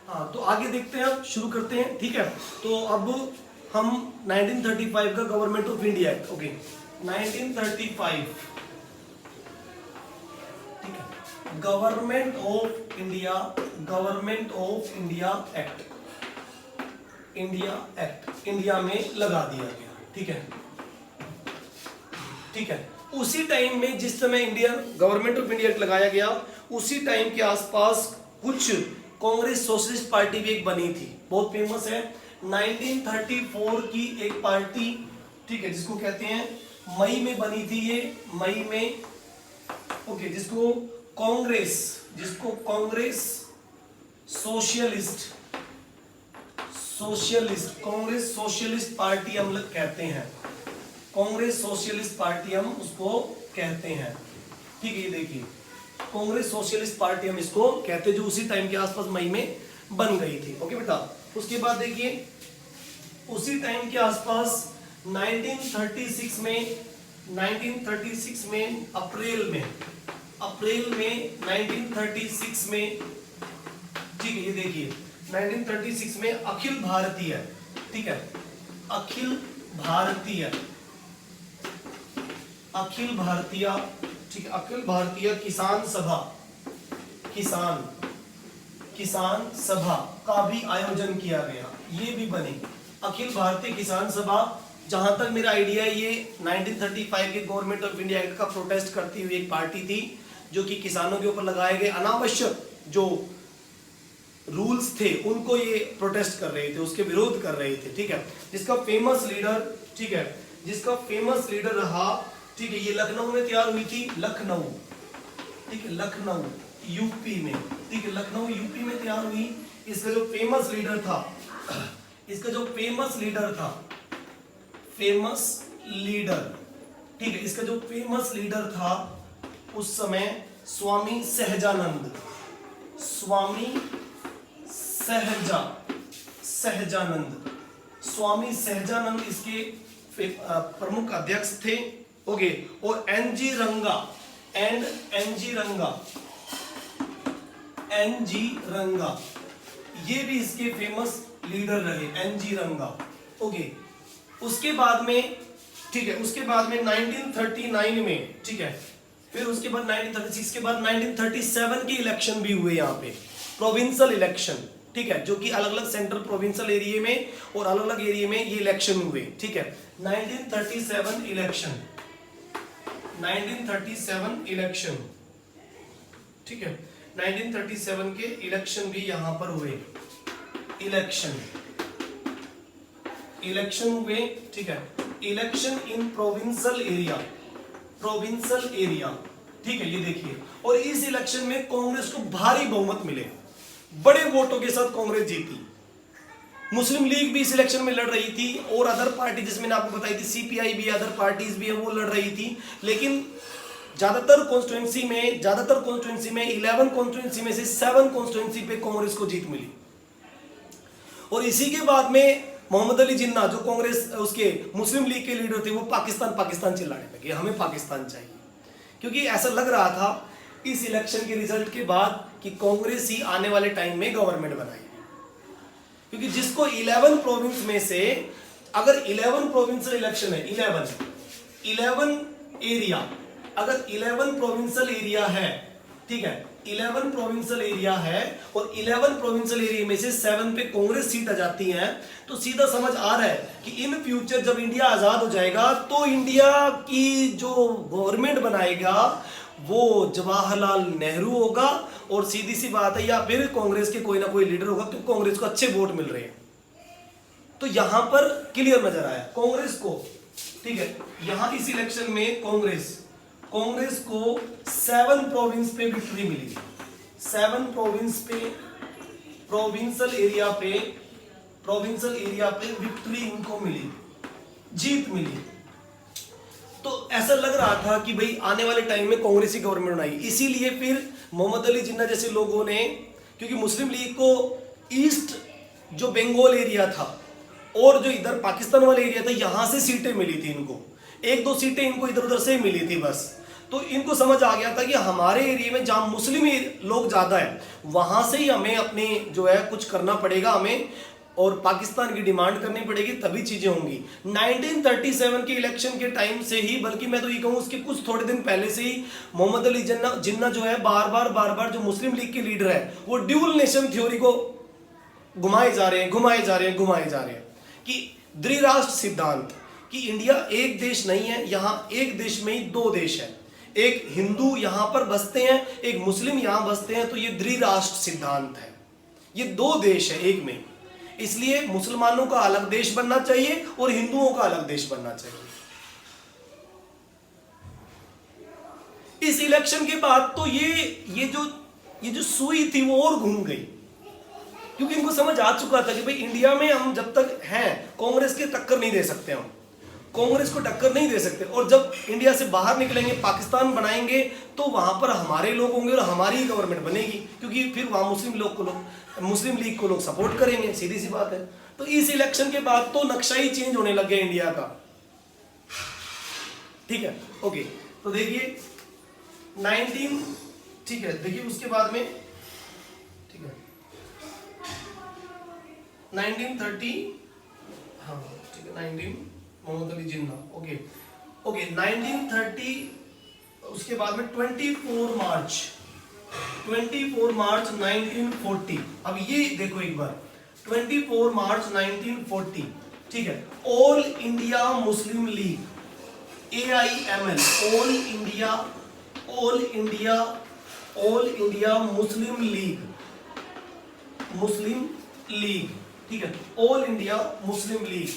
हाँ, तो आगे देखते हैं, अब शुरू करते हैं। ठीक है, तो अब हम 1935 का government of India act, okay 1935, ठीक है, government of India act, India में लगा दिया गया। ठीक है, उसी टाइम में जिस समय Indian government of India act लगाया गया, उसी टाइम के आसपास कुछ कांग्रेस सोशलिस्ट पार्टी भी एक बनी थी, बहुत फेमस है। 1934 की एक पार्टी, ठीक है, जिसको कहते हैं मई में बनी थी ये, मई में, ओके, जिसको कांग्रेस सोशलिस्ट पार्टी हम लोग कहते हैं, कांग्रेस सोशलिस्ट पार्टी हम उसको कहते हैं। ठीक है, ये देखिए, कांग्रेस सोशलिस्ट पार्टी हम इसको कहते हैं, जो उसी टाइम के आसपास मई में बन गई थी। ओके बेटा, उसके बाद देखिए, उसी टाइम के आसपास 1936 में अप्रैल में 1936 में, ठीक है, ये देखिए 1936 में अखिल भारतीय, ठीक है, अखिल भारतीय, ठीक है, अखिल भारतीय किसान सभा का भी आयोजन किया गया। ये भी बनी अखिल भारतीय किसान सभा। जहां तक मेरा आइडिया है, ये 1935 के गवर्नमेंट ऑफ इंडिया एक्ट का प्रोटेस्ट करती हुई एक पार्टी थी, जो कि किसानों के ऊपर लगाए गए अनावश्यक जो रूल्स थे उनको ये प्रोटेस्ट कर रहे थे, उसके विरोध कर रहे थे। ठीक है, जिसका फेमस लीडर, ठीक है, जिसका फेमस लीडर रहा, ठीक है, ये लखनऊ में तैयार हुई थी, लखनऊ, ठीक है, लखनऊ यूपी में, ठीक है, लखनऊ यूपी में तैयार हुई। इसका जो फेमस लीडर था, ठीक है, इसका जो फेमस लीडर था उस समय स्वामी सहजानंद इसके प्रमुख अध्यक्ष थे। ओके, और एन जी रंगा ये भी इसके फेमस लीडर रहे, एन जी रंगा। ओके, उसके बाद में, ठीक है, उसके बाद में 1939 में, ठीक है, फिर उसके बाद 1936 के बाद 1937 के इलेक्शन भी हुए यहाँ पे, प्रोविंशियल इलेक्शन, ठीक है, जो कि अलग अलग सेंट्रल प्रोविंशियल एरिया में और अलग अलग एरिया में ये इलेक्शन हुए। ठीक है, 1937 इलेक्शन, ठीक है, 1937 के इलेक्शन भी यहां पर हुए, इलेक्शन हुए। ठीक है, इलेक्शन इन प्रोविंशियल एरिया, ठीक है, ये देखिए, और इस इलेक्शन में कांग्रेस को भारी बहुमत मिले, बड़े वोटों के साथ कांग्रेस जीती। मुस्लिम लीग भी इस इलेक्शन में लड़ रही थी, और अदर पार्टी जिसमें मैंने आपको बताई थी, सीपीआई भी, अदर पार्टीज भी है, वो लड़ रही थी। लेकिन ज्यादातर कॉन्स्टिट्यूंसी में 11 कॉन्स्टिट्यूंसी में से 7 कॉन्स्टिट्यूंसी पे कांग्रेस को जीत मिली। और इसी के बाद में मोहम्मद अली जिन्ना, जो कांग्रेस उसके मुस्लिम लीग के लीडर थे, वो पाकिस्तान चिल्लाने लगे, हमें पाकिस्तान चाहिए, क्योंकि ऐसा लग रहा था इस इलेक्शन के रिजल्ट के बाद कि कांग्रेस ही आने वाले टाइम में गवर्नमेंट बनाएगी। क्योंकि जिसको 11 प्रोविंस में से, अगर 11 प्रोविंशियल इलेक्शन है, 11 एरिया, अगर 11 प्रोविंशियल एरिया है, ठीक है, 11 प्रोविंशियल एरिया है, और 11 प्रोविंशियल एरिया में से 7 पे कांग्रेस सीट आ जाती है, तो सीधा समझ आ रहा है कि इन फ्यूचर जब इंडिया आजाद हो जाएगा, तो इंडिया की जो गवर्नमेंट बनाएगा वो जवाहरलाल नेहरू होगा, और सीधी सी बात है, या फिर कांग्रेस के कोई ना कोई लीडर होगा, क्योंकि कांग्रेस को अच्छे वोट मिल रहे हैं। तो यहां पर क्लियर नजर आया कांग्रेस को। ठीक है, यहां इस इलेक्शन में कांग्रेस को 7 प्रोविंस पे विक्ट्री मिली, 7 प्रोविंस पे, प्रोविंशियल एरिया पे विक्ट्री इनको मिली, जीत मिली। तो ऐसा लग रहा था कि भाई आने वाले टाइम में कांग्रेस ही गवर्नमेंट बनाई। इसीलिए फिर मोहम्मद अली जिन्ना जैसे लोगों ने, क्योंकि मुस्लिम लीग को ईस्ट जो बंगाल एरिया था और जो इधर पाकिस्तान वाला एरिया था, यहां से सीटें मिली थी इनको, एक दो सीटें इनको इधर उधर से मिली थी बस। तो इनको समझ आ गया था कि हमारे एरिया में जहां मुस्लिम लोग ज्यादा है वहां से ही हमें अपने जो है कुछ करना पड़ेगा हमें, और पाकिस्तान की डिमांड करनी पड़ेगी, तभी चीजें होंगी। 1937 के इलेक्शन के टाइम से ही, बल्कि मैं तो ये कहूँ उसके कुछ थोड़े दिन पहले से ही मोहम्मद अली जिन्ना जो है बार बार जो मुस्लिम लीग के लीडर है वो ड्यूल नेशन थ्योरी को घुमाए जा रहे हैं कि द्विराष्ट्र सिद्धांत, कि इंडिया एक देश नहीं है, यहां एक देश में ही दो देश है, एक हिंदू यहां पर बसते हैं, एक मुस्लिम यहां बसते हैं, तो ये द्विराष्ट्र सिद्धांत है, ये दो देश है एक में। इसलिए मुसलमानों का अलग देश बनना चाहिए और हिंदुओं का अलग देश बनना चाहिए। इस इलेक्शन के बाद तो ये जो सुई थी वो और घूम गई, क्योंकि इनको समझ आ चुका था कि भाई इंडिया में हम जब तक हैं कांग्रेस के टक्कर नहीं दे सकते, हम कांग्रेस को टक्कर नहीं दे सकते, और जब इंडिया से बाहर निकलेंगे पाकिस्तान बनाएंगे तो वहां पर हमारे लोग होंगे और हमारी ही गवर्नमेंट बनेगी, क्योंकि फिर वहां मुस्लिम लीग को लोग सपोर्ट करेंगे, सीधी सी बात है। तो इस इलेक्शन के बाद तो नक्शा ही चेंज होने लग गया इंडिया का, ठीक है। ओके, तो देखिए 19, ठीक है, देखिए उसके बाद में, ठीक है 1930, हाँ ठीक है 19 मोहम्मद अली जिन्ना, ओके 1930, उसके बाद में 24 मार्च 1940। अब ये देखो एक बार, 24 मार्च 1940, ठीक है, all India Muslim league AIML, all India Muslim league, ठीक है, ऑल इंडिया मुस्लिम लीग,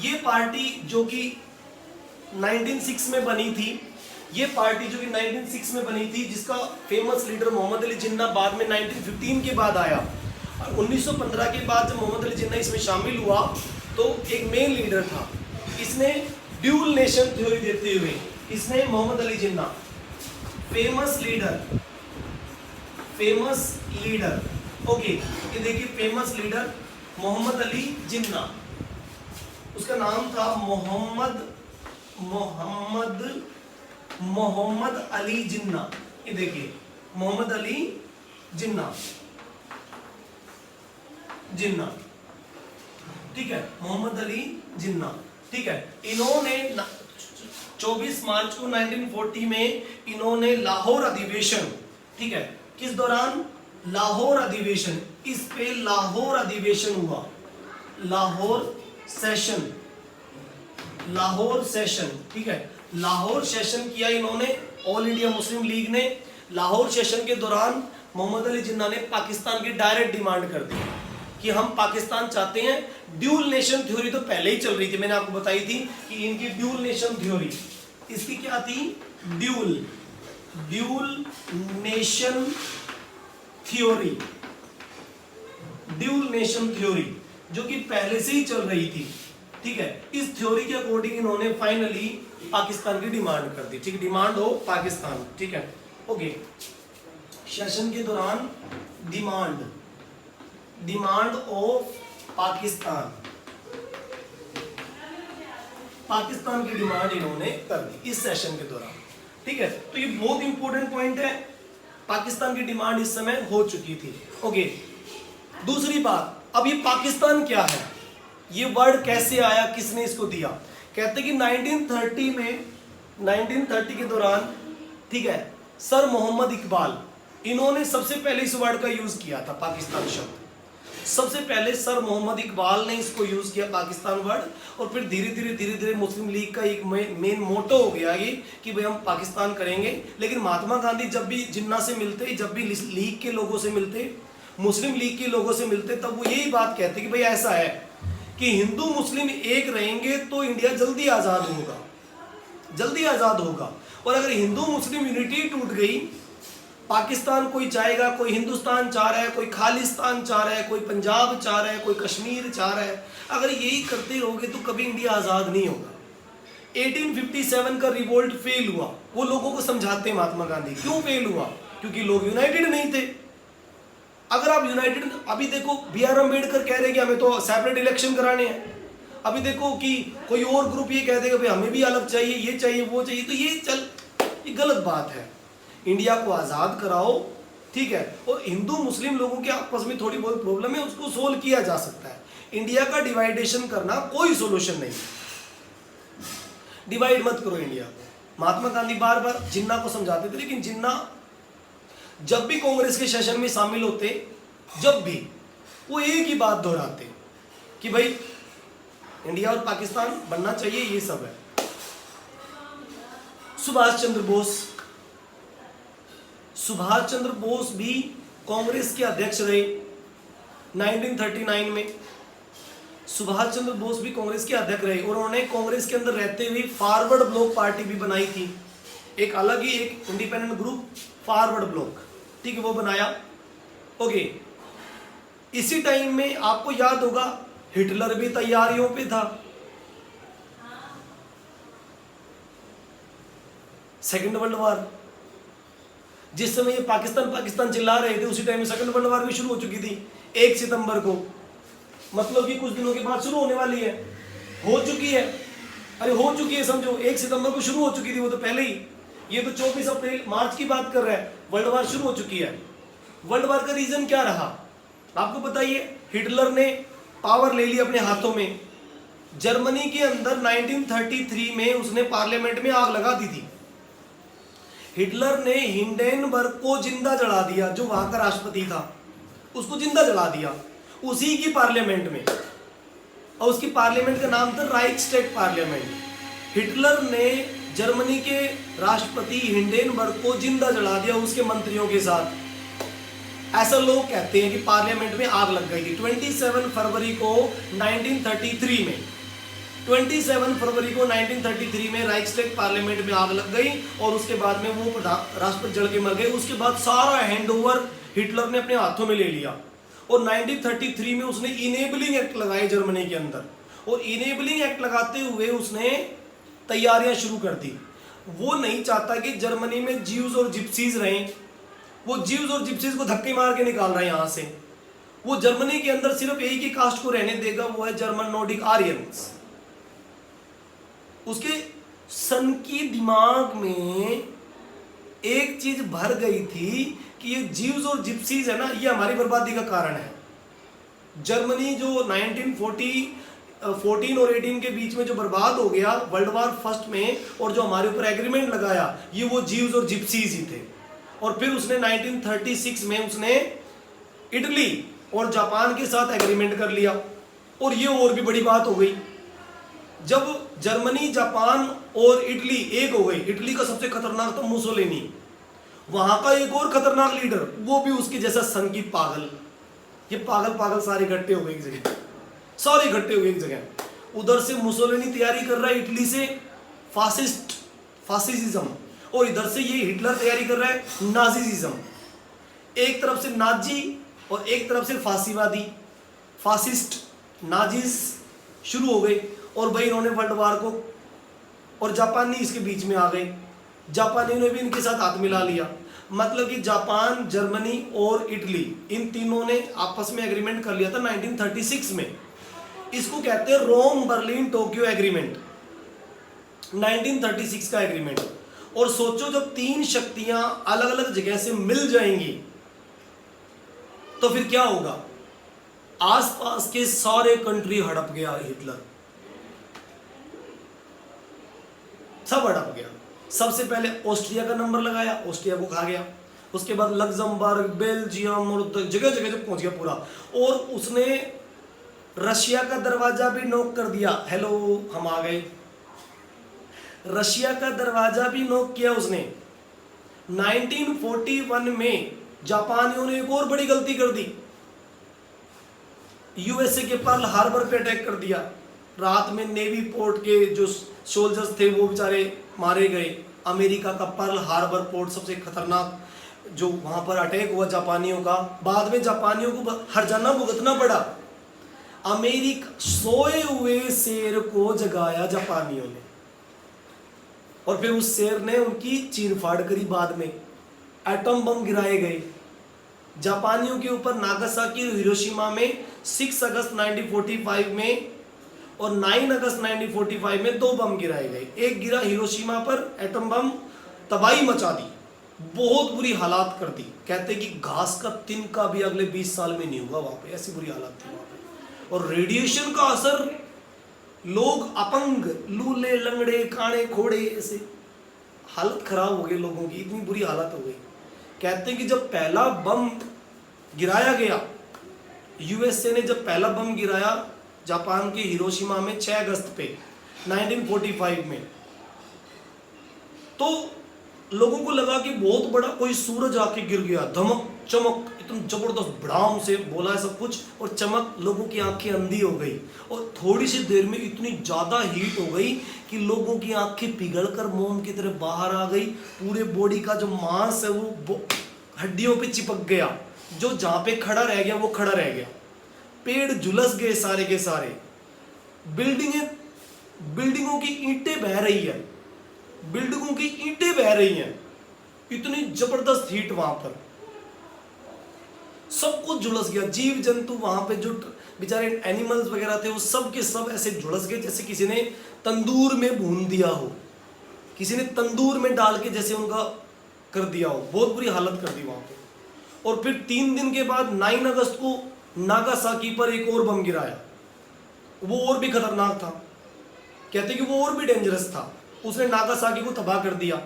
ये पार्टी जो कि 1906 में बनी थी, ये पार्टी जो कि 1906 में बनी थी, जिसका फेमस लीडर मोहम्मद अली जिन्ना बाद में 1915 के बाद आया, और 1915 के बाद जब मोहम्मद अली जिन्ना इसमें शामिल हुआ तो एक मेन लीडर था, इसने ड्यूल नेशन थ्योरी देते हुए, इसने Mohammad Ali Jinnah famous leader, okay, ये देखिए फेमस लीडर मोहम्मद अली जिन्ना, उसका नाम था मोहम्मद अली जिन्ना, ये देखिए मोहम्मद अली जिन्ना, ठीक है, मोहम्मद अली जिन्ना, ठीक है। इन्होंने 24 मार्च को 1940 में इन्होंने लाहौर अधिवेशन, ठीक है, किस दौरान, लाहौर अधिवेशन, इस पे लाहौर अधिवेशन हुआ, लाहौर सेशन, ठीक है, लाहौर सेशन किया इन्होंने, ऑल इंडिया मुस्लिम लीग ने। लाहौर सेशन के दौरान मोहम्मद अली जिन्ना ने पाकिस्तान की डायरेक्ट डिमांड कर दी कि हम पाकिस्तान चाहते हैं। ड्यूल नेशन थ्योरी तो पहले ही चल रही थी, मैंने आपको बताई थी कि इनकी ड्यूल नेशन थ्योरी, इसकी क्या थी, ड्यूल नेशन थ्योरी जो कि पहले से ही चल रही थी, ठीक है। इस थ्योरी के अकॉर्डिंग इन्होंने फाइनली पाकिस्तान की डिमांड कर दी, ठीक, डिमांड हो पाकिस्तान, ठीक है, ओके। सेशन के दौरान डिमांड ऑफ पाकिस्तान की डिमांड इन्होंने कर दी इस सेशन के दौरान, ठीक है। तो ये बहुत इंपॉर्टेंट पॉइंट है, पाकिस्तान की डिमांड इस समय हो चुकी थी, ओके। दूसरी बात, अब ये पाकिस्तान क्या है, ये वर्ड कैसे आया, किसने इसको दिया, कहते कि 1930 के दौरान, ठीक है, सर मोहम्मद इकबाल, इन्होंने सबसे पहले इस वर्ड का यूज किया था, पाकिस्तान शब्द, सबसे पहले सर मोहम्मद इकबाल ने इसको यूज किया पाकिस्तान वर्ड, और फिर धीरे धीरे मुस्लिम लीग का एक मेन मोटो हो गया ये कि भाई हम पाकिस्तान करेंगे। लेकिन महात्मा गांधी जब भी जिन्ना से मिलते, जब भी लीग के लोगों से मिलते, मुस्लिम लीग के लोगों से मिलते, तब वो यही बात कहते कि भाई ऐसा है कि हिंदू मुस्लिम एक रहेंगे तो इंडिया जल्दी आजाद होगा, और अगर हिंदू मुस्लिम यूनिटी टूट गई, पाकिस्तान कोई चाहेगा, कोई हिंदुस्तान चाह रहा है, कोई खालिस्तान चाह रहा है, कोई पंजाब चाह रहा है, कोई कश्मीर चाह रहा है, अगर यही करते रहोगे तो कभी इंडिया आजाद नहीं होगा। 1857 का रिवोल्ट फेल हुआ, वो लोगों को समझाते महात्मा गांधी, क्यों फेल हुआ, क्योंकि लोग यूनाइटेड नहीं थे। अगर आप यूनाइटेड, अभी देखो बी आर अम्बेडकर कह रहे हैं कि हमें तो सेपरेट इलेक्शन कराने हैं, अभी देखो कि कोई और ग्रुप ये कह देगा भाई हमें भी अलग चाहिए, ये चाहिए, वो चाहिए, तो ये गलत बात है। इंडिया को आज़ाद कराओ, ठीक है, और हिंदू मुस्लिम लोगों के आपस में थोड़ी बहुत प्रॉब्लम है, उसको सोल्व किया जा सकता है। इंडिया का डिवाइडेशन करना कोई सोल्यूशन नहीं, डिवाइड मत करो इंडिया को। महात्मा गांधी बार बार जिन्ना को समझाते थे, लेकिन जिन्ना जब भी कांग्रेस के सेशन में शामिल होते, जब भी वो एक ही बात दोहराते कि भाई इंडिया और पाकिस्तान बनना चाहिए, ये सब है। सुभाष चंद्र बोस भी कांग्रेस के अध्यक्ष रहे 1939 में। सुभाष चंद्र बोस भी कांग्रेस के अध्यक्ष रहे और उन्होंने कांग्रेस के अंदर रहते हुए फॉरवर्ड ब्लॉक पार्टी भी बनाई थी, एक अलग ही एक इंडिपेंडेंट ग्रुप फॉरवर्ड ब्लॉक, ठीक है, वो बनाया। ओके, इसी टाइम में आपको याद होगा हिटलर भी तैयारियों पे था, सेकेंड वर्ल्ड वार, जिस समय ये पाकिस्तान चिल्ला रहे थे उसी टाइम में सेकेंड वर्ल्ड वार भी शुरू हो चुकी थी 1 सितंबर को, मतलब कि कुछ दिनों के बाद शुरू होने वाली है, हो चुकी है, अरे हो चुकी है समझो, 1 सितंबर को शुरू हो चुकी थी वो तो पहले ही, ये तो 24 अप्रैल मार्च की बात कर रहा है, वर्ल्ड वार शुरू हो चुकी है। वर्ल्ड वार का रीजन क्या रहा आपको बताइए? हिटलर ने पावर ले ली अपने हाथों में। जर्मनी के अंदर 1933 में उसने पार्लियामेंट में आग लगा दी थी। हिटलर ने हिंडेनबर्ग को जिंदा जला दिया, जो वहां का राष्ट्रपति था उसको जिंदा जला दिया उसी की पार्लियामेंट में, और उसकी पार्लियामेंट का नाम था राइक्सटैग पार्लियामेंट। हिटलर ने जर्मनी के राष्ट्रपति हिंडेनबर्ग को जिंदा जला दिया उसके मंत्रियों के साथ। ऐसा लोग कहते हैं कि पार्लियामेंट में आग लग गई थी 27 फरवरी को 1933 में। 27 फरवरी को 1933 में राइक्सटैग पार्लियामेंट में आग लग गई और उसके बाद में वो राष्ट्रपति जल के मर गए। उसके बाद सारा हैंडओवर हिटलर ने अपने हाथों में ले लिया और 1933 में उसने इनेबलिंग एक्ट लगाए जर्मनी के अंदर, और इनेबलिंग एक्ट लगाते हुए उसने तैयारियां शुरू कर दी। वो नहीं चाहता कि जर्मनी में जीव्स और जिप्सीज रहें, वो जीव्स और जिप्सीज को धक्के मार के निकाल रहा है यहाँ से। वो जर्मनी के अंदर सिर्फ एक ही कास्ट को रहने देगा, वो है जर्मन नॉर्डिक आर्यंस। उसके सन की दिमाग में एक चीज भर गई थी कि ये जीव्स और जिप्सीज है ना, ये हमारी बर्बादी का कारण है। जर्मनी जो 1914 और 18 के बीच में जो बर्बाद हो गया वर्ल्ड वार फर्स्ट में, और जो हमारे ऊपर एग्रीमेंट लगाया, ये वो जीव्स और जिप्सीज ही थे। और फिर उसने 1936 में उसने इटली और जापान के साथ एग्रीमेंट कर लिया। और ये और भी बड़ी बात हो गई, जब जर्मनी, जापान और इटली एक हो गई, इटली का सबसे खतरनाक था मुसोलिनी, वहां का एक और खतरनाक लीडर, वो भी उसके जैसा सन की पागल। ये पागल सारे इकट्ठे हो गए एक जगह, सारे इकट्ठे हो गए एक जगह। उधर से मुसोलिनी तैयारी कर रहा है इटली से फासिज्म, और इधर से ये हिटलर तैयारी कर रहा है नाजीज्म। एक तरफ से नाजी और एक तरफ से फांसीवादी, फासिस्ट, नाजीज शुरू हो गए। और भाई इन्होंने वर्ल्ड वार को, और जापानी इसके बीच में आ गए, जापानियों ने भी इनके साथ हाथ मिला लिया। मतलब कि जापान, जर्मनी और इटली, इन तीनों ने आपस में एग्रीमेंट कर लिया था 1936 में। इसको कहते हैं रोम बर्लिन टोक्यो एग्रीमेंट, 1936 का एग्रीमेंट। और सोचो जब तीन शक्तियां अलग अलग जगह से मिल जाएंगी तो फिर क्या होगा? आसपास के सारे कंट्री हड़प गया, हिटलर सब हड़प गया। सबसे पहले ऑस्ट्रिया का नंबर लगाया, ऑस्ट्रिया को खा गया। उसके बाद लग्जमबर्ग, बेल्जियम और जगह जगह जब पहुंच गया पूरा। और उसने रशिया का दरवाजा भी नॉक कर दिया, हेलो हम आ गए। रशिया का दरवाजा भी नॉक किया उसने। 1941 में जापानियों ने एक और बड़ी गलती कर दी, यूएसए के पर्ल हार्बर पे अटैक कर दिया। रात में नेवी पोर्ट के जो सोल्जर्स थे वो बेचारे मारे गए। अमेरिका का पर्ल हार्बर पोर्ट सबसे खतरनाक, जो वहां पर अटैक हुआ जापानियों का, बाद में जापानियों को हर्जाना भुगतना पड़ा। अमेरिका सोए हुए शेर को जगाया जापानियों ने, और फिर उस शेर ने उनकी चीरफाड़ करी। बाद में एटम बम गिराए गए, जापानियों के ऊपर नागासाकी और हिरोशिमा में 6 अगस्त 1945 में और 9 अगस्त 1945 में 2 बम गिराए गए। एक गिरा हिरोशिमा पर, एटम बम, तबाही मचा दी, बहुत बुरी हालात कर दी। कहते कि घास का तिनका भी अगले 20 साल में नहीं हुआ वहां पे, ऐसी बुरी हालत थी वहां पे। और रेडिएशन का असर, लोग अपंग, लूले लंगड़े काणे खोड़े, ऐसे हालत खराब हो गई लोगों की, इतनी बुरी हालत हो गई। कहते हैं कि जब पहला बम गिराया गया, यूएसए ने जब पहला बम गिराया जापान के हिरोशिमा में 6 अगस्त पे 1945 में, तो लोगों को लगा कि बहुत बड़ा कोई सूरज आके गिर गया, धमक चमक इतनी जबरदस्त भड़ाम से बोला है सब कुछ, और चमक, लोगों की आंखें अंधी हो गई और थोड़ी सी देर में इतनी ज्यादा हीट हो गई कि लोगों की आंखें पिघलकर मोम की तरह बाहर आ गई। पूरे बॉडी का जो मांस है वो हड्डियों पे चिपक गया, जो जहां पे खड़ा रह गया वो खड़ा रह गया, पेड़ झुलस गए सारे के सारे, बिल्डिंगों की ईंटें बह रही है, बिल्डिंगों की ईंटें बह रही हैं, इतनी जबरदस्त हीट वहां पर, सब कुछ झुलस गया। जीव जंतु वहां पे जो बेचारे एनिमल्स वगैरह थे वो सब के सब ऐसे झुलस गए जैसे किसी ने तंदूर में भून दिया हो, किसी ने तंदूर में डाल के जैसे उनका कर दिया हो, बहुत बुरी हालत कर दी वहां पे। और फिर 3 दिन के बाद 9 अगस्त को नागासाकी पर एक और बम गिराया, वो और भी खतरनाक था, कहते कि वो और भी डेंजरस था, उसने नागासाकी को तबाह कर दिया।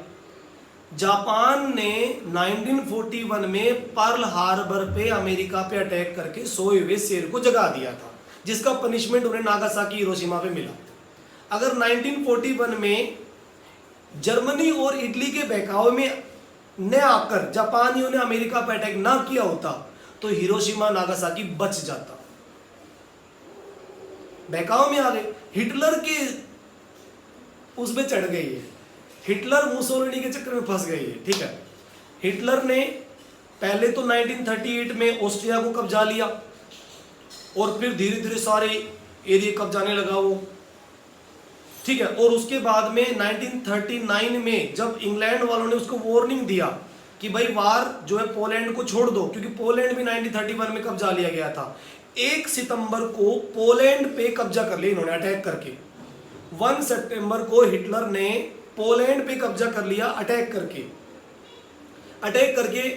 जापान ने 1941 में पर्ल हार्बर पे अमेरिका पे अटैक करके सोए हुए शेर को जगा दिया था, जिसका पनिशमेंट उन्हें नागासाकी हिरोशिमा पे मिला। अगर 1941 में जर्मनी और इटली के बहकावे में न आकर जापानियों ने अमेरिका पर अटैक ना किया होता तो हिरोशिमा नागासाकी बच जाता। बहकावे में आ गए, हिटलर के उसमें चढ़ गई है, हिटलर मुसोलिनी के चक्कर में फंस गई है। ठीक है, हिटलर ने पहले तो 1938 में ऑस्ट्रिया को कब्जा लिया और फिर धीरे धीरे सारे एरिया कब्जाने लगा वो। ठीक है, और उसके बाद में 1939 में जब इंग्लैंड वालों ने उसको वार्निंग दिया कि भाई वार जो है पोलैंड को छोड़ दो, क्योंकि पोलैंड भी 1931 में कब्जा लिया गया था। 1 सितंबर को पोलैंड पे कब्जा कर लिया इन्होंने अटैक करके। 1 सितंबर को हिटलर ने पोलैंड पे कब्जा कर लिया अटैक करके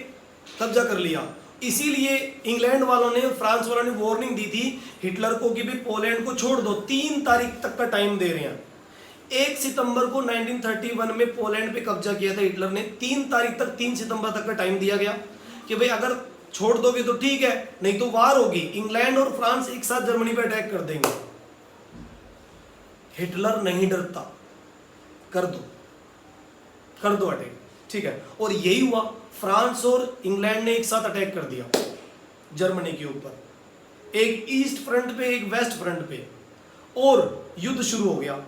कब्जा कर लिया। इसीलिए इंग्लैंड वालों ने, फ्रांस वालों ने वार्निंग दी थी हिटलर को कि भी पोलैंड को छोड़ दो, 3 तारीख तक का टाइम दे रहे हैं। 1 सितंबर को 1931 में पोलैंड पे कब्जा किया था हिटलर ने, 3 तारीख तक, 3 सितंबर तक का टाइम दिया गया कि भाई अगर छोड़ दोगे तो ठीक है, नहीं तो वार होगी, इंग्लैंड और फ्रांस एक साथ जर्मनी पे अटैक कर देंगे। हिटलर नहीं डरता, कर दो अटैक। ठीक है, और यही हुआ, फ्रांस और इंग्लैंड ने एक साथ अटैक कर दिया जर्मनी के ऊपर, एक ईस्ट फ्रंट पे एक वेस्ट फ्रंट पे, और युद्ध शुरू हो गया।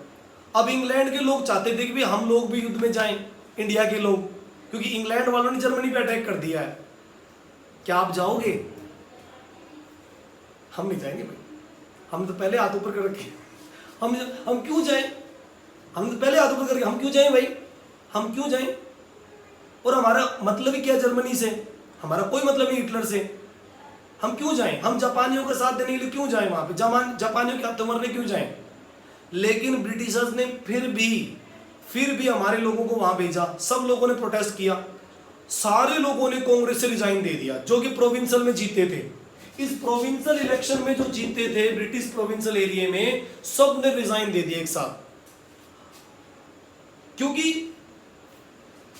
अब इंग्लैंड के लोग चाहते थे कि भी हम लोग भी युद्ध में जाएं, इंडिया के लोग, क्योंकि इंग्लैंड वालों ने जर्मनी पे अटैक कर दिया है। क्या आप जाओगे? हम नहीं जाएंगे भाई, हम तो पहले हाथ ऊपर कर रखे, हम क्यों जाएं? हम तो पहले हाथ ऊपर करके हम क्यों जाएं भाई, हम क्यों जाएं? और हमारा मतलब ही क्या जर्मनी से, हमारा कोई मतलब नहीं हिटलर से, हम क्यों जाएं? हम जापानियों का साथ देने के लिए क्यों जाएं वहां पे, जापानियों के हाथ मरने क्यों जाएं? लेकिन ब्रिटिशर्स ने फिर भी हमारे लोगों को वहां भेजा। सब लोगों ने प्रोटेस्ट किया, सारे लोगों ने कांग्रेस से रिजाइन दे दिया, जो कि प्रोविंशियल में जीते थे। इस प्रोविंशियल इलेक्शन में जो जीते थे ब्रिटिश प्रोविंशियल एरिया में, सब ने रिजाइन दे दिया एक साथ, क्योंकि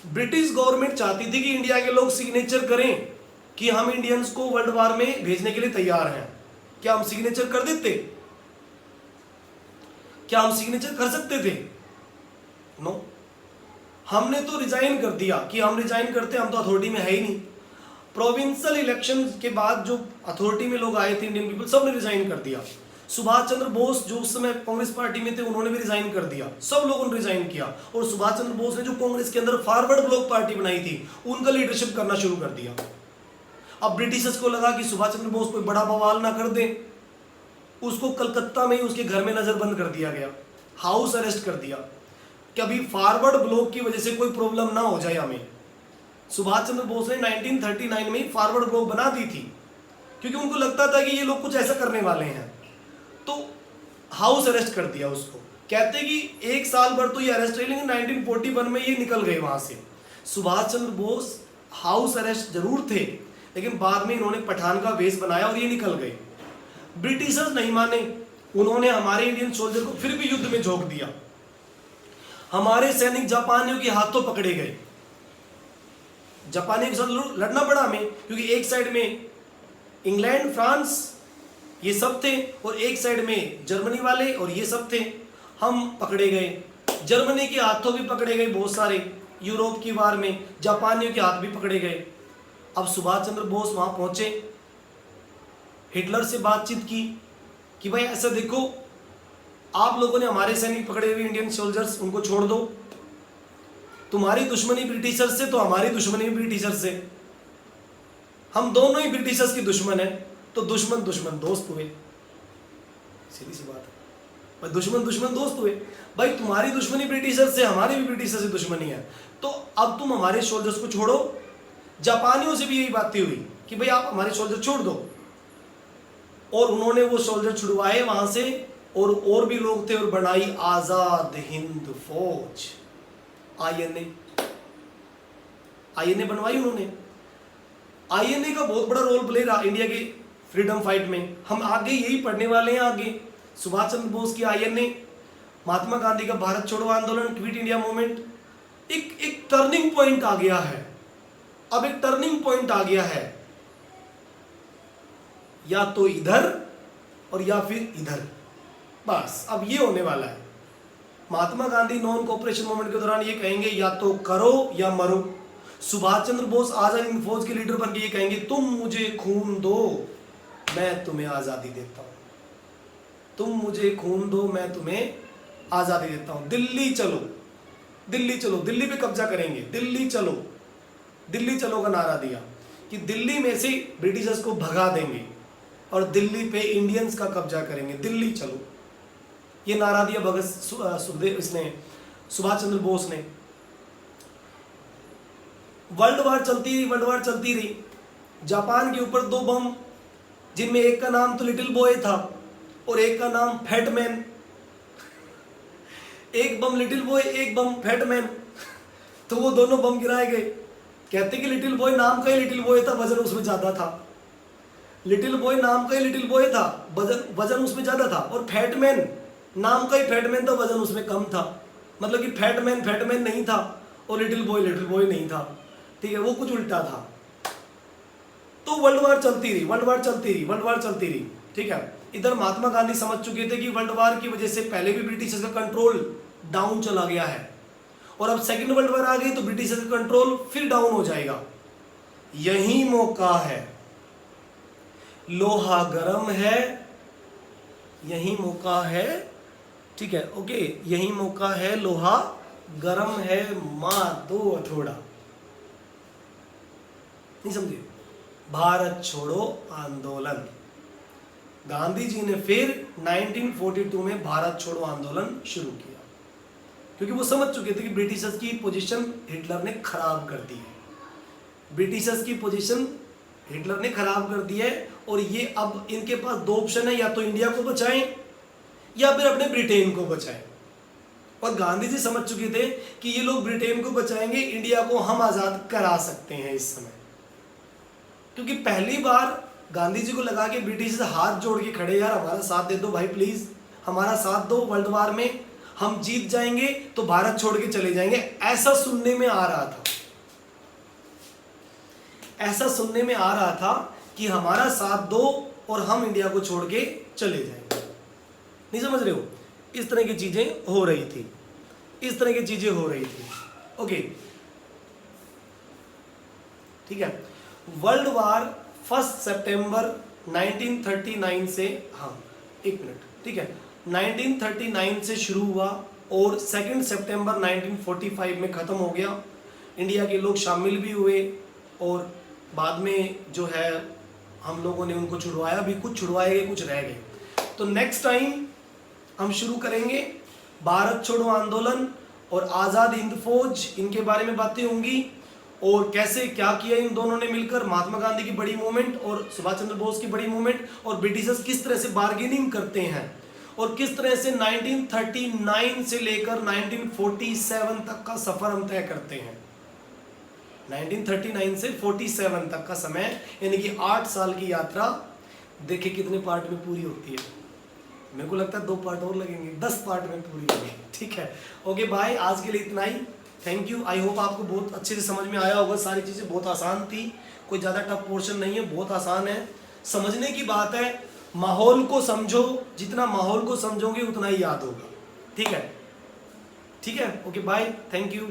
ब्रिटिश गवर्नमेंट चाहती थी कि इंडिया के लोग सिग्नेचर करें कि हम इंडियंस को वर्ल्ड वार में भेजने के लिए तैयार हैं। क्या हम सिग्नेचर कर देते? क्या हम सिग्नेचर कर सकते थे? नो, हमने तो रिजाइन कर दिया कि हम रिजाइन करते, हम तो अथॉरिटी में है ही नहीं। प्रोविंशियल इलेक्शन के बाद जो अथॉरिटी में लोग आए थे इंडियन पीपल, सब ने रिजाइन कर दिया। सुभाष चंद्र बोस जो उस समय कांग्रेस पार्टी में थे, उन्होंने भी रिजाइन कर दिया, सब लोगों ने रिजाइन किया। और सुभाष चंद्र बोस ने जो कांग्रेस के अंदर फॉरवर्ड ब्लॉक पार्टी बनाई थी, उनका लीडरशिप करना शुरू कर दिया। अब ब्रिटिशर्स को लगा कि सुभाष चंद्र बोस कोई बड़ा बवाल ना कर दे, उसको कलकत्ता में ही उसके घर में नजरबंद कर दिया गया, हाउस अरेस्ट कर दिया, कि अभी फॉरवर्ड ब्लॉक की वजह से कोई प्रॉब्लम ना हो जाए हमें। सुभाष चंद्र बोस ने 1939 में फॉरवर्ड ब्लॉक बना दी थी, क्योंकि उनको लगता था कि ये लोग कुछ ऐसा करने वाले हैं, तो हाउस अरेस्ट कर दिया उसको। कहते कि 1 साल भर तो ये अरेस्ट रहे, लेकिन 1941 में ये निकल गए वहां से। सुभाष चंद्र बोस हाउस अरेस्ट जरूर थे, लेकिन बाद में इन्होंने पठान का वेश बनाया और ये निकल गए। ब्रिटिशर्स नहीं माने, उन्होंने हमारे इंडियन सोल्जर को फिर भी युद्ध में झोंक दिया। हमारे सैनिक जापानियों के हाथों पकड़े गए, जापानियों के साथ लड़ना पड़ा हमें, क्योंकि एक साइड में इंग्लैंड, फ्रांस ये सब थे, और एक साइड में जर्मनी वाले और ये सब थे। हम पकड़े गए, जर्मनी के हाथों भी पकड़े गए बहुत सारे, यूरोप की वार में जापानियों के हाथ भी पकड़े गए। अब सुभाष चंद्र बोस वहां पहुंचे, हिटलर से बातचीत की कि भाई ऐसा देखो, आप लोगों ने हमारे सैनिक पकड़े हुए इंडियन सोल्जर्स, उनको छोड़ दो, तुम्हारी दुश्मनी ब्रिटिशर से तो हमारी दुश्मनी ब्रिटिशर से, हम दोनों ही ब्रिटिशर्स के दुश्मन हैं, तो दुश्मन दुश्मन दोस्त हुए। सीधी सी बात है भाई, दुश्मन दुश्मन दोस्त हुए। भाई तुम्हारी दुश्मनी ब्रिटिशर से, हमारी भी ब्रिटिशर से दुश्मनी है, तो अब तुम हमारे सोल्जर्स को छोड़ो। जापानियों से भी यही बातें हुई कि भाई आप हमारे सोल्जर छोड़ दो, और उन्होंने वो सोल्जर छुड़वाए वहां से, और भी लोग थे, और बनाई आजाद हिंद फौज, आईएनए बनवाई उन्होंने। आईएनए का बहुत बड़ा रोल प्ले रहा इंडिया के फ्रीडम फाइट में। हम आगे यही पढ़ने वाले हैं। आगे सुभाष चंद्र बोस की आईएनए, महात्मा गांधी का भारत छोड़ो आंदोलन, क्विट इंडिया मूवमेंट, एक टर्निंग पॉइंट आ गया है। अब एक टर्निंग पॉइंट आ गया है, या तो इधर और या फिर इधर, बस अब ये होने वाला है। Mahatma Gandhi non cooperation movement के दौरान ये कहेंगे या तो करो या मरो। सुभाष चंद्र बोस आजाद हिंद फौज के लीडर बनके ये कहेंगे तुम मुझे खून दो, मैं तुम्हें आजादी देता हूं, तुम मुझे खून दो, मैं तुम्हें आजादी देता हूं। दिल्ली चलो, दिल्ली चलो, दिल्ली पे कब्जा करेंगे, दिल्ली चलो, दिल्ली चलो का नारा दिया कि दिल्ली में से ब्रिटिशर्स को भगा देंगे और दिल्ली पे इंडियंस का कब्जा करेंगे, दिल्ली चलो, ये नारा दिया सुखदेव इसने, सुभाष चंद्र बोस ने। वर्ल्ड वार चलती रही, वर्ल्ड वार चलती रही। जापान के ऊपर 2 बम, जिनमें एक का नाम तो लिटिल बॉय था और एक का नाम फैटमैन। एक बम लिटिल बॉय, एक बम फैटमैन, तो वो दोनों बम गिराए गए। कहते कि लिटिल बॉय नाम का ही लिटिल बॉय था, वजन उसमें ज्यादा था। लिटिल बॉय नाम का ही लिटिल बॉय था, वजन उसमें ज्यादा था, और फैटमैन नाम का ही फैटमैन था, वजन उसमें कम था। मतलब कि फैटमैन फैटमैन नहीं था और लिटिल बॉय नहीं था, ठीक है, वो कुछ उल्टा था। तो वर्ल्ड वार चलती रही, वर्ल्ड वार चलती रही, वर्ल्ड वार चलती रही, ठीक है। इधर महात्मा गांधी समझ चुके थे कि वर्ल्ड वार की वजह से पहले भी ब्रिटिशर्स का कंट्रोल डाउन चला गया है, और अब सेकेंड वर्ल्ड वार आ गई तो ब्रिटिशर्स का कंट्रोल फिर डाउन हो जाएगा। यही मौका है, लोहा गर्म है, यही मौका है, ठीक है, ओके, यही मौका है, लोहा गर्म है, मार दो हथौड़ा। नहीं समझे? भारत छोड़ो आंदोलन। गांधी जी ने फिर 1942 में भारत छोड़ो आंदोलन शुरू किया, क्योंकि वो समझ चुके थे कि ब्रिटिशर्स की पोजीशन हिटलर ने खराब कर दी है, ब्रिटिशर्स की पोजीशन हिटलर ने खराब कर दी है, और ये अब इनके पास 2 ऑप्शन है, या तो इंडिया को बचाएं या फिर अपने ब्रिटेन को बचाएं। और गांधी जी समझ चुके थे कि ये लोग ब्रिटेन को बचाएंगे, इंडिया को हम आजाद करा सकते हैं इस समय, क्योंकि पहली बार गांधी जी को लगा कि ब्रिटिश से हाथ जोड़ के खड़े, यार हमारा साथ दे दो भाई, प्लीज हमारा साथ दो, वर्ल्ड वार में हम जीत जाएंगे तो भारत छोड़ के चले जाएंगे, ऐसा सुनने में आ रहा था, ऐसा सुनने में आ रहा था कि हमारा साथ दो और हम इंडिया को छोड़ के चले जाएंगे। नहीं समझ रहे हो? इस तरह की चीजें हो रही थी, इस तरह की चीजें हो रही थी, ओके, ठीक है। वर्ल्ड वार 1 सितंबर 1939 से, हाँ 1 मिनट, ठीक है, 1939 से शुरू हुआ और 2 सितंबर 1945 में ख़त्म हो गया। इंडिया के लोग शामिल भी हुए और बाद में जो है हम लोगों ने उनको छुड़वाया भी, कुछ छुड़वाए गए, कुछ रह गए। तो नेक्स्ट टाइम हम शुरू करेंगे भारत छोड़ो आंदोलन और आज़ाद हिंद फौज, इनके बारे में बातें होंगी। और कैसे क्या किया इन दोनों ने मिलकर, महात्मा गांधी की बड़ी मूवमेंट और सुभाष चंद्र बोस की बड़ी मूवमेंट, और ब्रिटिशर्स किस तरह से बार्गेनिंग करते हैं और किस तरह से 1939 से लेकर 1947 तक का सफर हम तय करते हैं। 1939 से 47 तक का समय, यानी कि 8 साल की यात्रा, देखिए कितने पार्ट में पूरी होती है। मेरे को लगता है 2 पार्ट और लगेंगे, 10 पार्ट में पूरी होगी। ठीक है, ओके बाय, आज के लिए इतना ही। Thank you. आई होप आपको बहुत अच्छे से समझ में आया होगा। सारी चीज़ें बहुत आसान थी, कोई ज़्यादा टफ पोर्शन नहीं है, बहुत आसान है, समझने की बात है। माहौल को समझो, जितना माहौल को समझोगे उतना ही याद होगा। ठीक है, ठीक है, ओके बाय, थैंक यू।